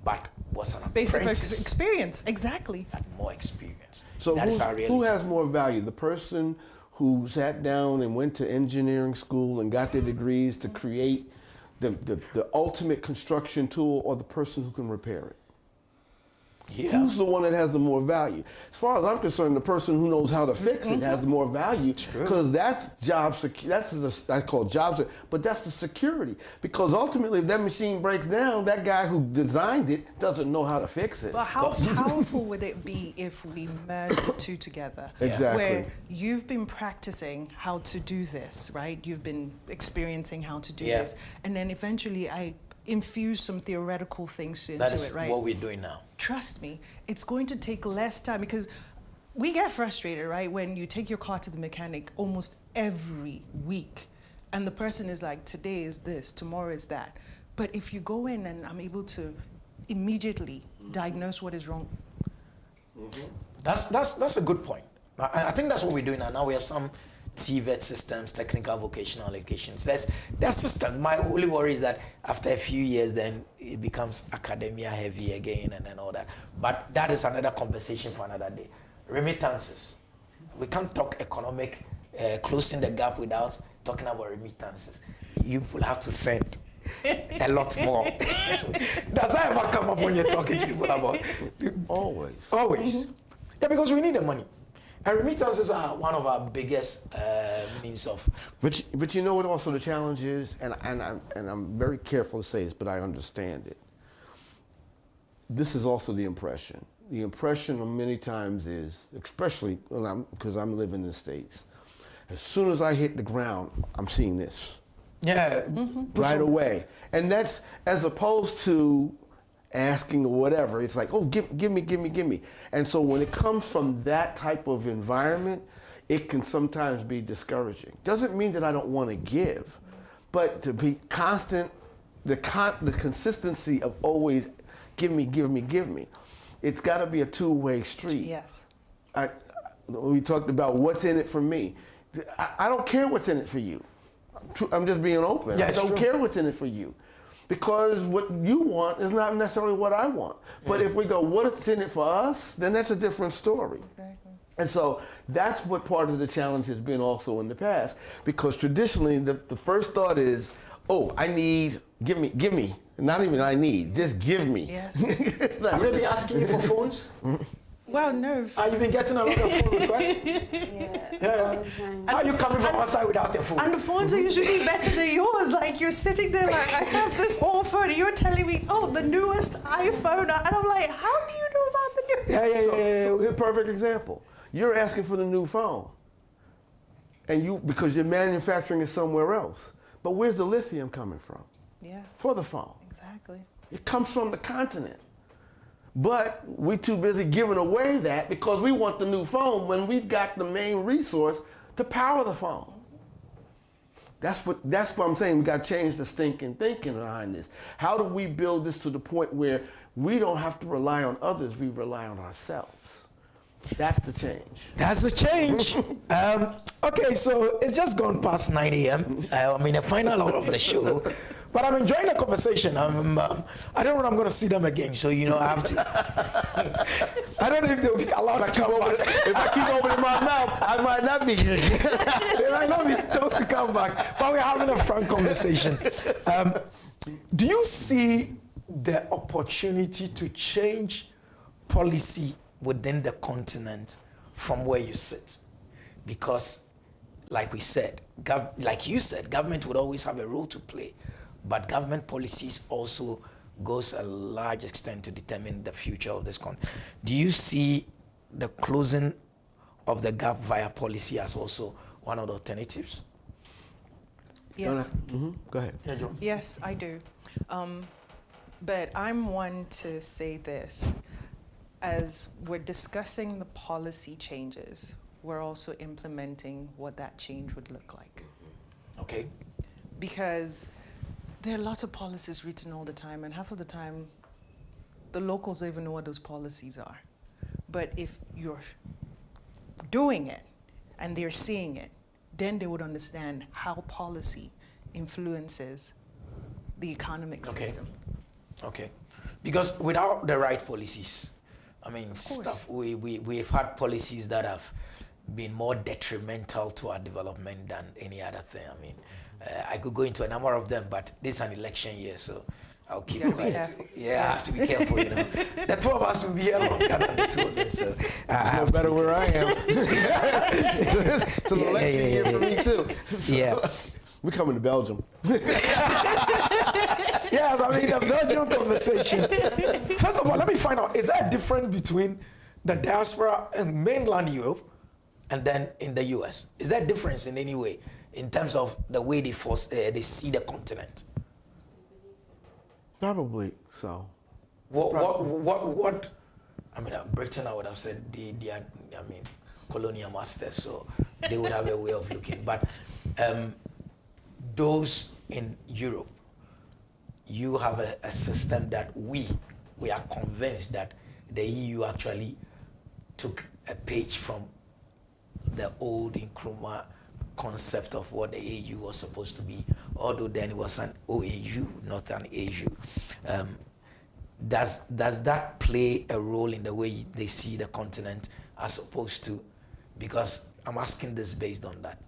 but was an apprentice. Basic experience, exactly. Had more experience. So that is our reality. Who has more value? The person who sat down and went to engineering school and got their degrees to create the ultimate construction tool or the person who can repair it? Yeah. Who's the one that has the more value? As far as I'm concerned, the person who knows how to fix it has the more value, because that's job I call job but that's the security. Because ultimately, if that machine breaks down, that guy who designed it doesn't know how to fix it. But how powerful would it be if we merge the two together? Exactly. Where you've been practicing how to do this, right? You've been experiencing how to do this, and then eventually I infuse some theoretical things into it, right? That is what we're doing now. Trust me, it's going to take less time, because we get frustrated, right? When you take your car to the mechanic almost every week and the person is like, today is this, tomorrow is that. But if you go in and I'm able to immediately diagnose what is wrong. That's a good point. I think that's what we're doing now. Now we have some TVET systems, technical vocational educations. There's systems. My only worry is that after a few years, then it becomes academia heavy again and then all that. But that is another conversation for another day. Remittances. We can't talk economic, closing the gap without talking about remittances. You will have to send a lot more. Does that ever come up when you're talking to people about? Always. Always. Yeah, because we need the money. And remittances are one of our biggest means of. But you know what also the challenge is, and I'm very careful to say this, but I understand it. This is also the impression. The impression many times is, especially because I'm living in the States, as soon as I hit the ground, I'm seeing this. Yeah. Right away. And that's as opposed to asking or whatever. It's like, oh, give me. And so when it comes from that type of environment, it can sometimes be discouraging. Doesn't mean that I don't want to give, but to be constant, the consistency of always give me. It's got to be a two-way street. Yes. We talked about what's in it for me. I don't care what's in it for you. I'm just being open. Yeah, I don't care what's in it for you. Because what you want is not necessarily what I want. But if we go, what's in it for us, then that's a different story. Exactly. And so that's what part of the challenge has been also in the past. Because traditionally, the first thought is, oh, I need, give me. Not even I need, just give me. Yeah. Have they been asking you for phones? Well, no. Have you been getting a lot of phone requests? Yeah. How are you coming from outside without a phone? And the phones are usually better than yours. Like, you're sitting there like, I have this old phone, and you're telling me, oh, the newest iPhone. And I'm like, how do you know about the newest? So here's a perfect example. You're asking for the new phone. And because your manufacturing is somewhere else. But where's the lithium coming from? Yes. For the phone. Exactly. It comes from the continent. But we're too busy giving away that because we want the new phone when we've got the main resource to power the phone. That's what I'm saying. We got to change the stinking thinking behind this. How do we build this to the point where we don't have to rely on others, we rely on ourselves? That's the change. That's the change. Okay, so it's just gone past 9 a.m. I mean, the final hour of the show. But I'm enjoying the conversation. I don't know when I'm going to see them again, so, I have to. I don't know if they'll be allowed to come back. If I keep opening my mouth, I might not be here. They might not be told to come back. But we're having a frank conversation. Do you see the opportunity to change policy within the continent from where you sit? Because, like we said, like you said, government would always have a role to play. But government policies also goes a large extent to determine the future of this country. Do you see the closing of the gap via policy as also one of the alternatives? Yes. Go ahead. Yeah, John. Yes, I do. But I'm one to say this. As we're discussing the policy changes, we're also implementing what that change would look like. Okay. Because there are lots of policies written all the time, and half of the time, the locals don't even know what those policies are. But if you're doing it and they're seeing it, then they would understand how policy influences the economic system. Okay. Because without the right policies, I mean, we've had policies that have been more detrimental to our development than any other thing. I mean, I could go into a number of them, but this is an election year, so I'll keep gotta be quiet. careful. Yeah, I have to be careful, you know. The two of us will be here longer than the two of them, so I have No better where I am. It's an election year for me too. Yeah. We're coming to Belgium. Yeah, I mean, the Belgian conversation. First of all, let me find out, is there a difference between the diaspora in mainland Europe and then in the US? Is there a difference in any way in terms of the way they see the continent? Probably so. What I mean, Britain, I would have said they are, colonial masters, so they would have a way of looking. But those in Europe, you have a system that we are convinced that the EU actually took a page from the old Nkrumah concept of what the AU was supposed to be, although then it was an OAU, not an AU. Does that play a role in the way they see the continent as opposed to, because I'm asking this based on that.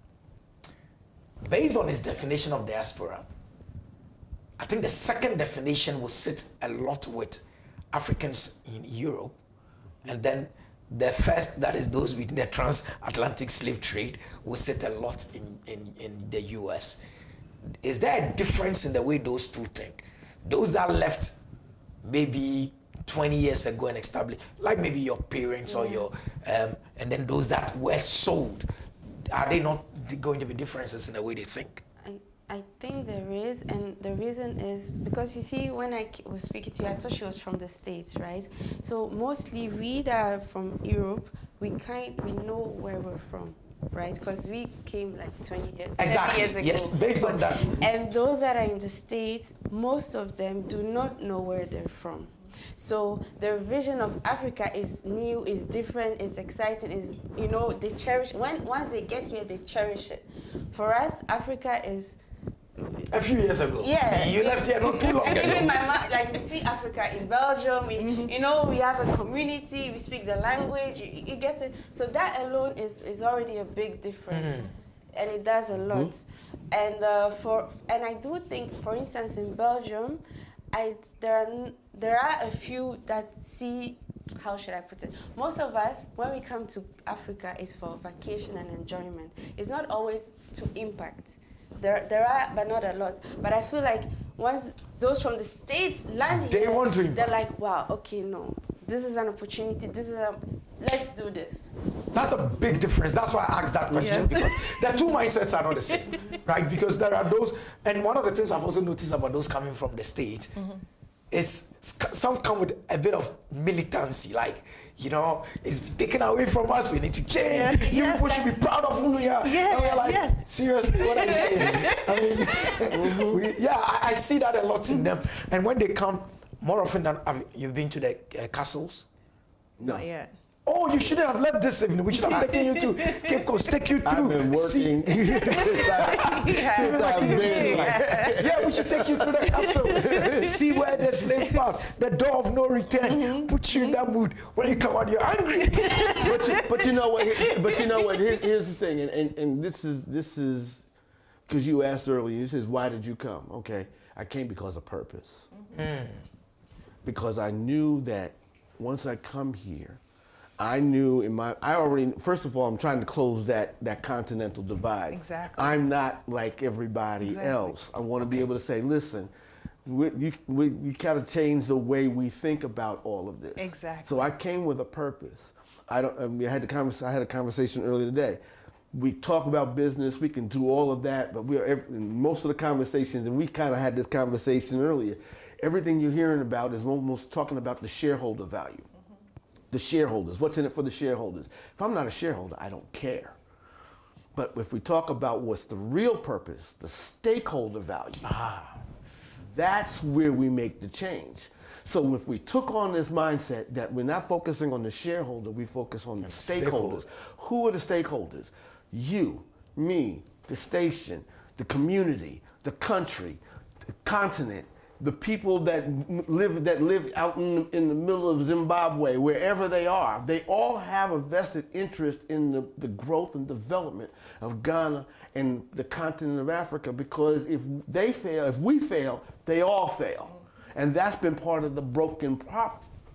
Based on his definition of diaspora, I think the second definition will sit a lot with Africans in Europe, and then the first, that is those within the transatlantic slave trade, will sit a lot in the US. Is there a difference in the way those two think? Those that left maybe 20 years ago and established, like maybe your parents or your, and then those that were sold, are they not going to be differences in the way they think? I think there is, and the reason is because you see, when I was speaking to you, I thought she was from the States, right? So mostly we that are from Europe, we know where we're from, right? Because we came like 20 years, exactly. 30 years ago. Yes, based on that. And those that are in the States, most of them do not know where they're from. So their vision of Africa is new, is different, is exciting, is, they cherish, once they get here, they cherish it. For us, Africa is... A few years ago. Yeah. You left here not too long ago. Even my mom, like, we see Africa in Belgium, we have a community, we speak the language, you get it. So that alone is already a big difference. And it does a lot. And I do think, for instance, in Belgium, there are a few that see, how should I put it? Most of us, when we come to Africa, is for vacation and enjoyment. It's not always to impact. There are, but not a lot. But I feel like once those from the States land here, want to impact. They're like, wow, okay, no, this is an opportunity. Let's do this. That's a big difference. That's why I asked that question, because the two mindsets are not the same, right? Because there are those, and one of the things I've also noticed about those coming from the States is some come with a bit of militancy, like, it's taken away from us, we need to change. You people should be proud of who we are. And we're like, seriously, what are you saying? I mean, I see that a lot in them. And when they come, more often than, you've been to the castles? Not yet. Oh, you shouldn't have left this evening. We should have taken you to Cape Coast, take you through. I've been working. Yeah, we should take you through the castle. See where the slave pass, the door of no return. Put you in that mood. When you come out, you're angry. but you know what? Here's the thing, and this is because you asked earlier. You says, why did you come? Okay, I came because of purpose. Because I knew that once I come here, I knew first of all, I'm trying to close that continental divide. Exactly. I'm not like everybody else. I want to be able to say, listen, we kind of change the way we think about all of this. Exactly. So I came with a purpose. I had a conversation earlier today. We talk about business, we can do all of that, but in most of the conversations, and we kind of had this conversation earlier, everything you're hearing about is almost talking about the shareholder value. The shareholders, what's in it for the shareholders? If I'm not a shareholder, I don't care. But if we talk about what's the real purpose, the stakeholder value, that's where we make the change. So if we took on this mindset that we're not focusing on the shareholder, we focus on the stakeholders. Who are the stakeholders? You, me, the station, the community, the country, the continent, the people that live out in the middle of Zimbabwe, wherever they are, they all have a vested interest in the growth and development of Ghana and the continent of Africa, because if they fail, if we fail, they all fail. And that's been part of the broken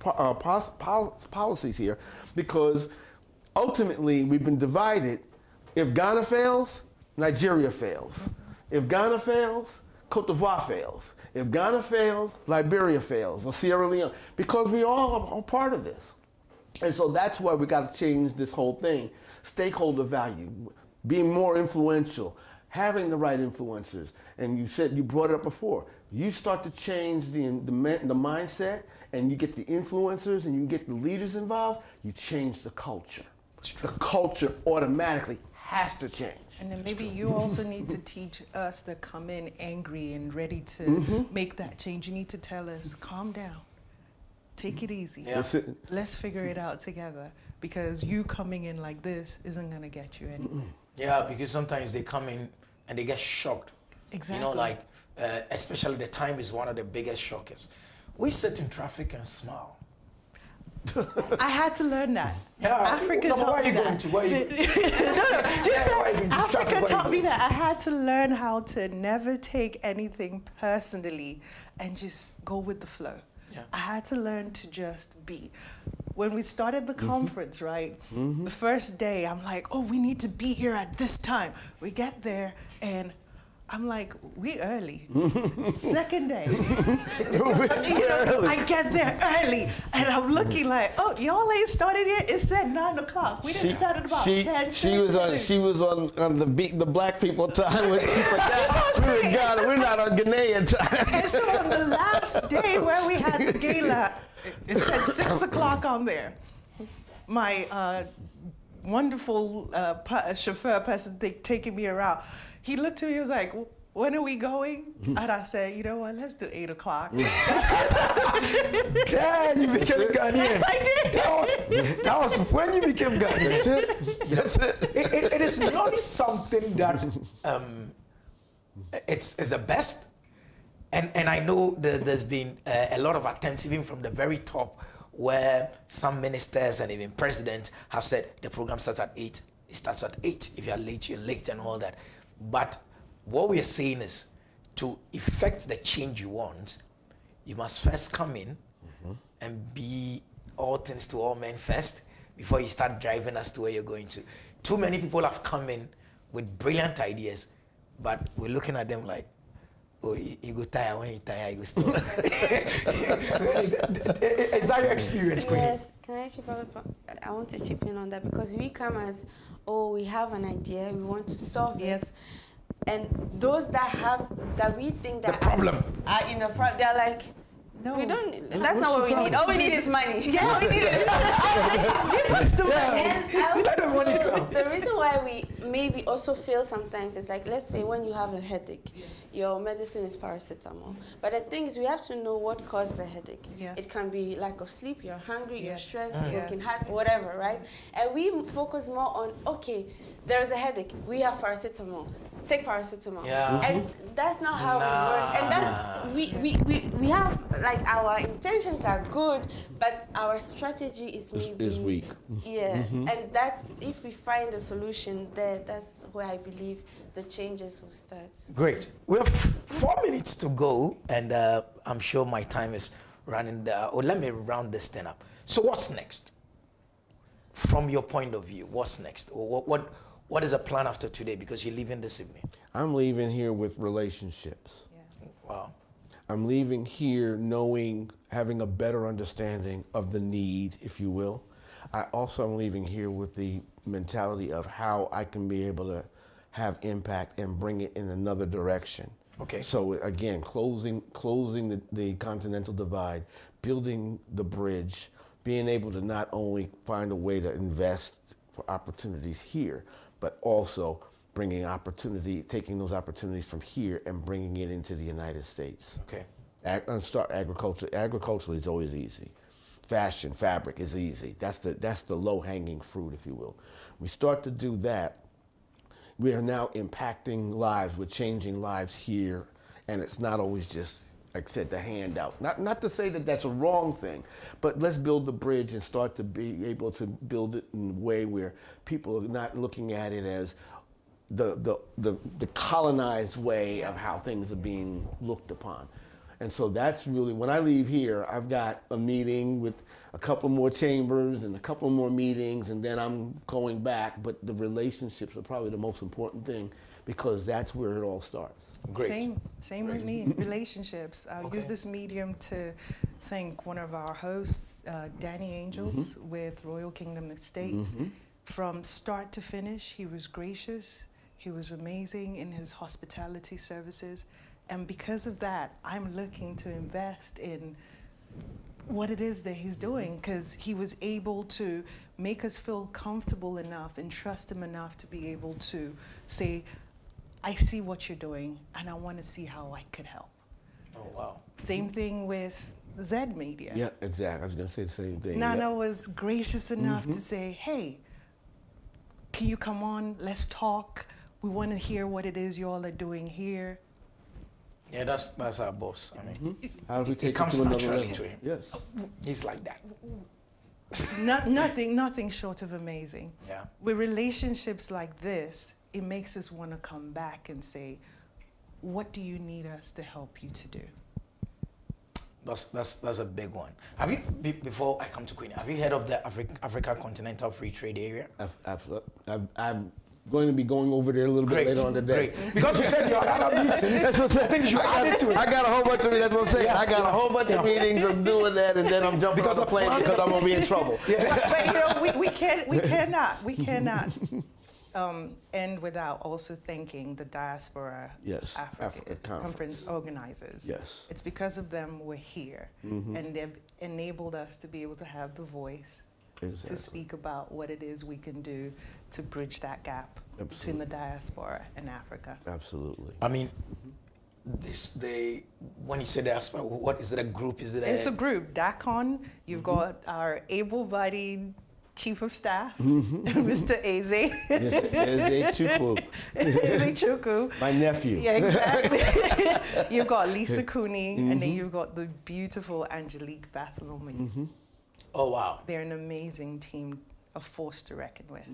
policies here, because ultimately we've been divided. If Ghana fails, Nigeria fails. If Ghana fails, Cote d'Ivoire fails. If Ghana fails, Liberia fails, or Sierra Leone, because we all are part of this. And so that's why we got to change this whole thing. Stakeholder value, being more influential, having the right influencers. And you brought it up before. You start to change the mindset, and you get the influencers and you get the leaders involved, you change the culture. The culture automatically has to change. And then maybe you also need to teach us that come in angry and ready to make that change. You need to tell us, calm down, take it easy. Yeah. Let's figure it out together, because you coming in like this isn't gonna get you anywhere. Yeah, because sometimes they come in and they get shocked. Exactly. You know, like, especially the time is one of the biggest shockers. We sit in traffic and smile. I had to learn that. Yeah, Africa no, taught me that. Africa taught me that. I had to learn how to never take anything personally and just go with the flow. Yeah. I had to learn to just be. When we started the conference, right, the first day, I'm like, oh, we need to be here at this time. We get there, and I'm like, we early. Second day, I get there early, and I'm looking like, oh, y'all ain't started yet? It said 9 o'clock. We didn't start at about 10. She was on the black people time. We're not on Ghanaian time. And so on the last day where we had the gala, it said 6 o'clock on there. My wonderful chauffeur person taking me around, he looked at me, he was like, when are we going? And I said, you know what, let's do 8 o'clock. Damn, you became Ghanaian. I did. That was when you became Ghanaian. It is not something that it's the best. And I know there's been a lot of attempts even from the very top, where some ministers and even presidents have said the program starts at 8. It starts at 8. If you're late, you're late and all that. But what we are saying is, to effect the change you want, you must first come in and be all things to all men first before you start driving us to where you're going to. Too many people have come in with brilliant ideas, but we're looking at them like, oh, you go tire, when you tire, you go stop. Is that your experience, Queenie? Yes, can I chip in? I want to chip in on that, because we come as, oh, we have an idea, we want to solve it. And those that we think that the problem are in the problem, they're like, no, we don't. That's not what we need. All we need is money. Yeah, all we need is give us the money. The reason why we maybe also fail sometimes is like, let's say when you have a headache, your medicine is paracetamol. But the thing is, we have to know what caused the headache. Yes. It can be lack of sleep, you're hungry, you're stressed, broken Yes. heart, whatever, right? And we focus more on, okay, there's a headache, we have paracetamol. Take paracetamol. And that's not how it works. And that's we have, like, our intentions are good, but our strategy is maybe weak. Yeah. And that's, if we find a solution there, that's where I believe the changes will start. Great. We have 4 minutes to go, and I'm sure my time is running down. Oh, let me round this thing up. So what's next? From your point of view, what's next? Or what is the plan after today? Because you're leaving this evening. I'm leaving here with relationships. Wow. I'm leaving here having a better understanding of the need, if you will. I also am leaving here with the mentality of how I can be able to have impact and bring it in another direction. Okay. So again, closing the continental divide, building the bridge, being able to not only find a way to invest for opportunities here, but also taking those opportunities from here and bringing it into the United States. Okay. Start agriculture. Agriculture is always easy. Fashion, fabric is easy. That's the low-hanging fruit, if you will. We start to do that, we are now impacting lives. We're changing lives here, and it's not always just like I said, the handout. Not to say that that's a wrong thing, but let's build the bridge and start to be able to build it in a way where people are not looking at it as the colonized way of how things are being looked upon. And so that's really, when I leave here, I've got a meeting with a couple more chambers and a couple more meetings, and then I'm going back. But the relationships are probably the most important thing, because that's where it all starts. Great. Same with me, relationships. I'll use this medium to thank one of our hosts, Danny Angels with Royal Kingdom Estates. From start to finish, he was gracious. He was amazing in his hospitality services. And because of that, I'm looking to invest in what it is that he's doing, because he was able to make us feel comfortable enough and trust him enough to be able to say, I see what you're doing, and I want to see how I could help. Oh, wow. Same thing with Zed Media. Yeah, exactly. I was going to say the same thing. Nana was gracious enough to say, hey, can you come on? Let's talk. We want to hear what it is you all are doing here. Yeah, that's our boss. I mean, How do we take it comes to another naturally level? to him. Yes. He's like that. Nothing short of amazing. Yeah. With relationships like this, it makes us want to come back and say, what do you need us to help you to do? That's a big one. Have you, before I come to Queen, have you heard of the Africa Continental Free Trade Area? I'm going to be going over there a little bit later on today. Great. Because you said you had other meetings. I think you should add it to it. I got a whole bunch of, that's what I'm saying. I got a whole bunch of meetings of doing that, and then I'm jumping on the plane because I'm going to be in trouble. But you know, we cannot end without also thanking the Diaspora Africa Conference organizers. Yes. It's because of them we're here, and they've enabled us to be able to have the voice to speak about what it is we can do to bridge that gap between the diaspora and Africa. Absolutely. I mean, when you say diaspora, what is it, a group? It's a group. DACON, you've got our able-bodied Chief of Staff, Mr. Eze. Eze Chukwu. Eze Chukwu. My nephew. Yeah, exactly. You've got Lisa Cooney, and then you've got the beautiful Angelique Bartholomew. Oh, wow. They're an amazing team, a force to reckon with.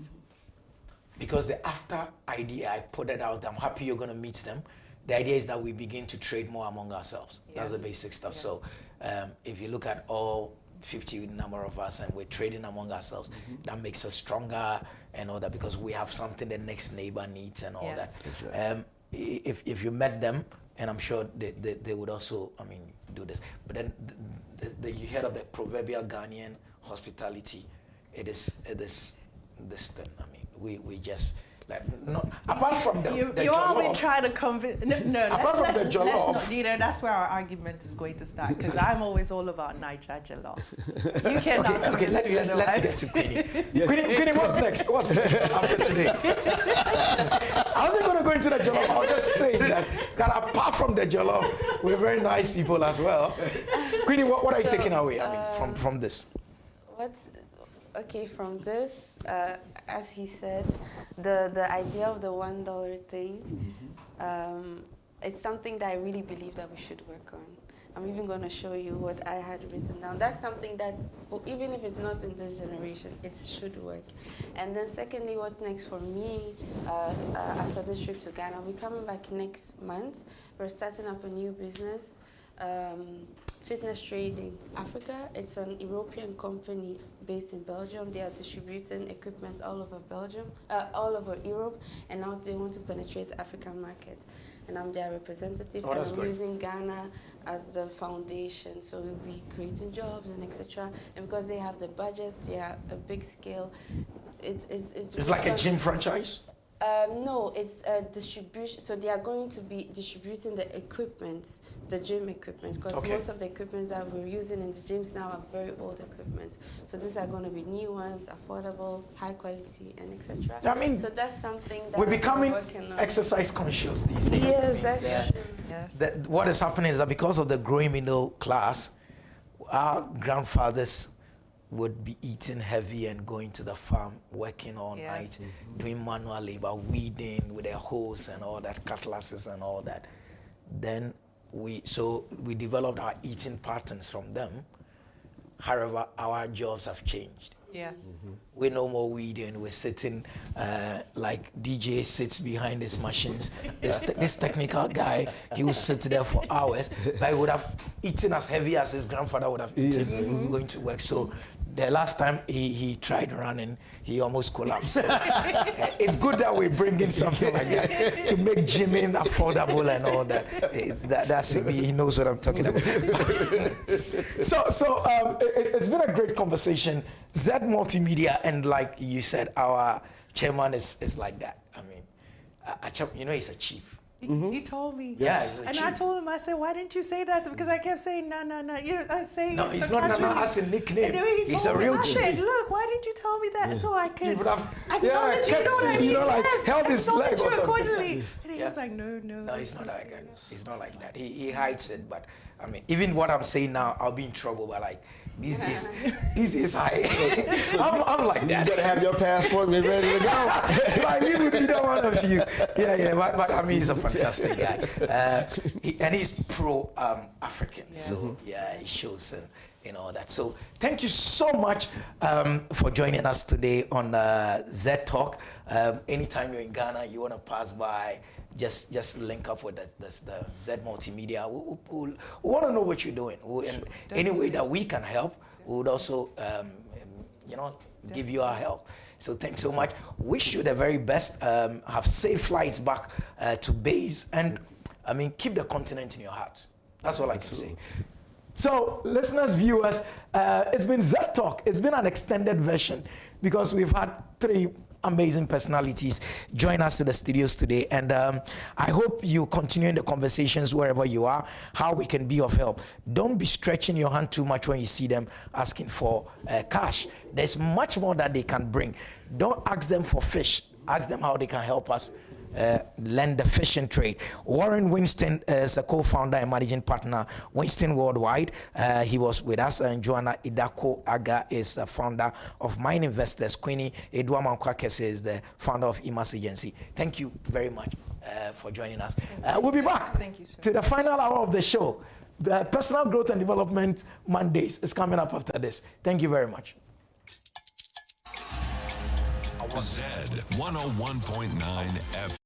Because the after idea, I put it out, I'm happy you're going to meet them. The idea is that we begin to trade more among ourselves. That's the basic stuff. Yeah. So if you look at all 50 number of us and we're trading among ourselves, that makes us stronger and all that, because we have something the next neighbor needs and all that. Exactly. If you met them, and I'm sure they would also, I mean, do this. But then you heard of the proverbial Ghanaian hospitality. It is this thing. I mean, we just, like, no, apart from the you always try to convince. No, apart from the jollof. You know, that's where our argument is going to start, because I'm always all about Niger jollof. You cannot convince me otherwise. Let's get to Queenie. Queenie, what's next? What's next after today? I wasn't going to go into the jollof. I was just saying that apart from the jollof, we're very nice people as well. Queenie, what are you taking away? I mean, from this? Okay, from this, as he said, the idea of the $1 thing, it's something that I really believe that we should work on. I'm even going to show you what I had written down. That's something that, even if it's not in this generation, it should work. And then secondly, what's next for me after this trip to Ghana? We're coming back next month. We're starting up a new business. Fitness Trading Africa. It's an European company based in Belgium. They are distributing equipment all over Belgium, all over Europe, and now they want to penetrate the African market. And I'm their representative, and I'm using Ghana as the foundation. So we'll be creating jobs and etc. And because they have the budget, they are a big scale. It's like a gym franchise? No, it's a distribution. So they are going to be distributing the equipment, the gym equipment, because most of the equipment that we're using in the gyms now are very old equipment. So these are going to be new ones, affordable, high quality, and etc. I mean, so that's something that we're becoming exercise conscious these days. Yes, yes. What is happening is that because of the growing middle class, our grandfathers would be eating heavy and going to the farm, working all night, doing manual labor, weeding with their hoes and all that, cutlasses and all that. Then we developed our eating patterns from them. However, our jobs have changed. Yes. We no more weeding. We're sitting like DJ sits behind his machines. This technical guy, he will sit there for hours, but he would have eaten as heavy as his grandfather would have eaten going to work. So the last time he tried running, he almost collapsed. So, it's good that we bring in something like that to make gymming affordable and all that. That's it. He knows what I'm talking about. So it's been a great conversation. Zed Multimedia, and like you said, our chairman is like that. I mean, he's a chief. He told me. Yeah, and I told him, I said, why didn't you say that? Because I kept saying, no. I say no, he's not as a nickname. He's a real chief. I said, look, why didn't you tell me that? So I could acknowledge held his leg or accordingly. And he was like, no. No, he's not like that. He's not like that. He hides it, but I mean, even what I'm saying now, I'll be in trouble. But like these days, I'm like that. You better have your passport and be ready to go. So I live with either one of you. Yeah. But I mean, he's a fantastic guy, and he's pro African. Yes. So yeah, he shows and all that. So thank you so much for joining us today on Zed-Talk. Anytime you're in Ghana, you want to pass by, just link up with the Zed Multimedia. We want to know what you're doing. And any way that we can help, we would also, give you our help. So thanks so much. Wish you the very best. Have safe flights back to base. And, I mean, keep the continent in your hearts. That's all I can say. So, listeners, viewers, it's been Zed-Talk. It's been an extended version because we've had 3 amazing personalities join us in the studios today, and I hope you continue in the conversations wherever you are, how we can be of help. Don't be stretching your hand too much when you see them asking for cash. There's much more that they can bring. Don't ask them for fish. Ask them how they can help us learn the fishing trade. Warren Winston is a co-founder and managing partner, Winston Worldwide. He was with us, and Joanna Idako Aga is the founder of Mine Investors. Queenie Edouard-Mankwakese is the founder of IMAS Agency. Thank you very much for joining us. We'll be back to the final hour of the show. The Personal Growth and Development Mondays is coming up after this. Thank you very much. Zed 101.9 FM.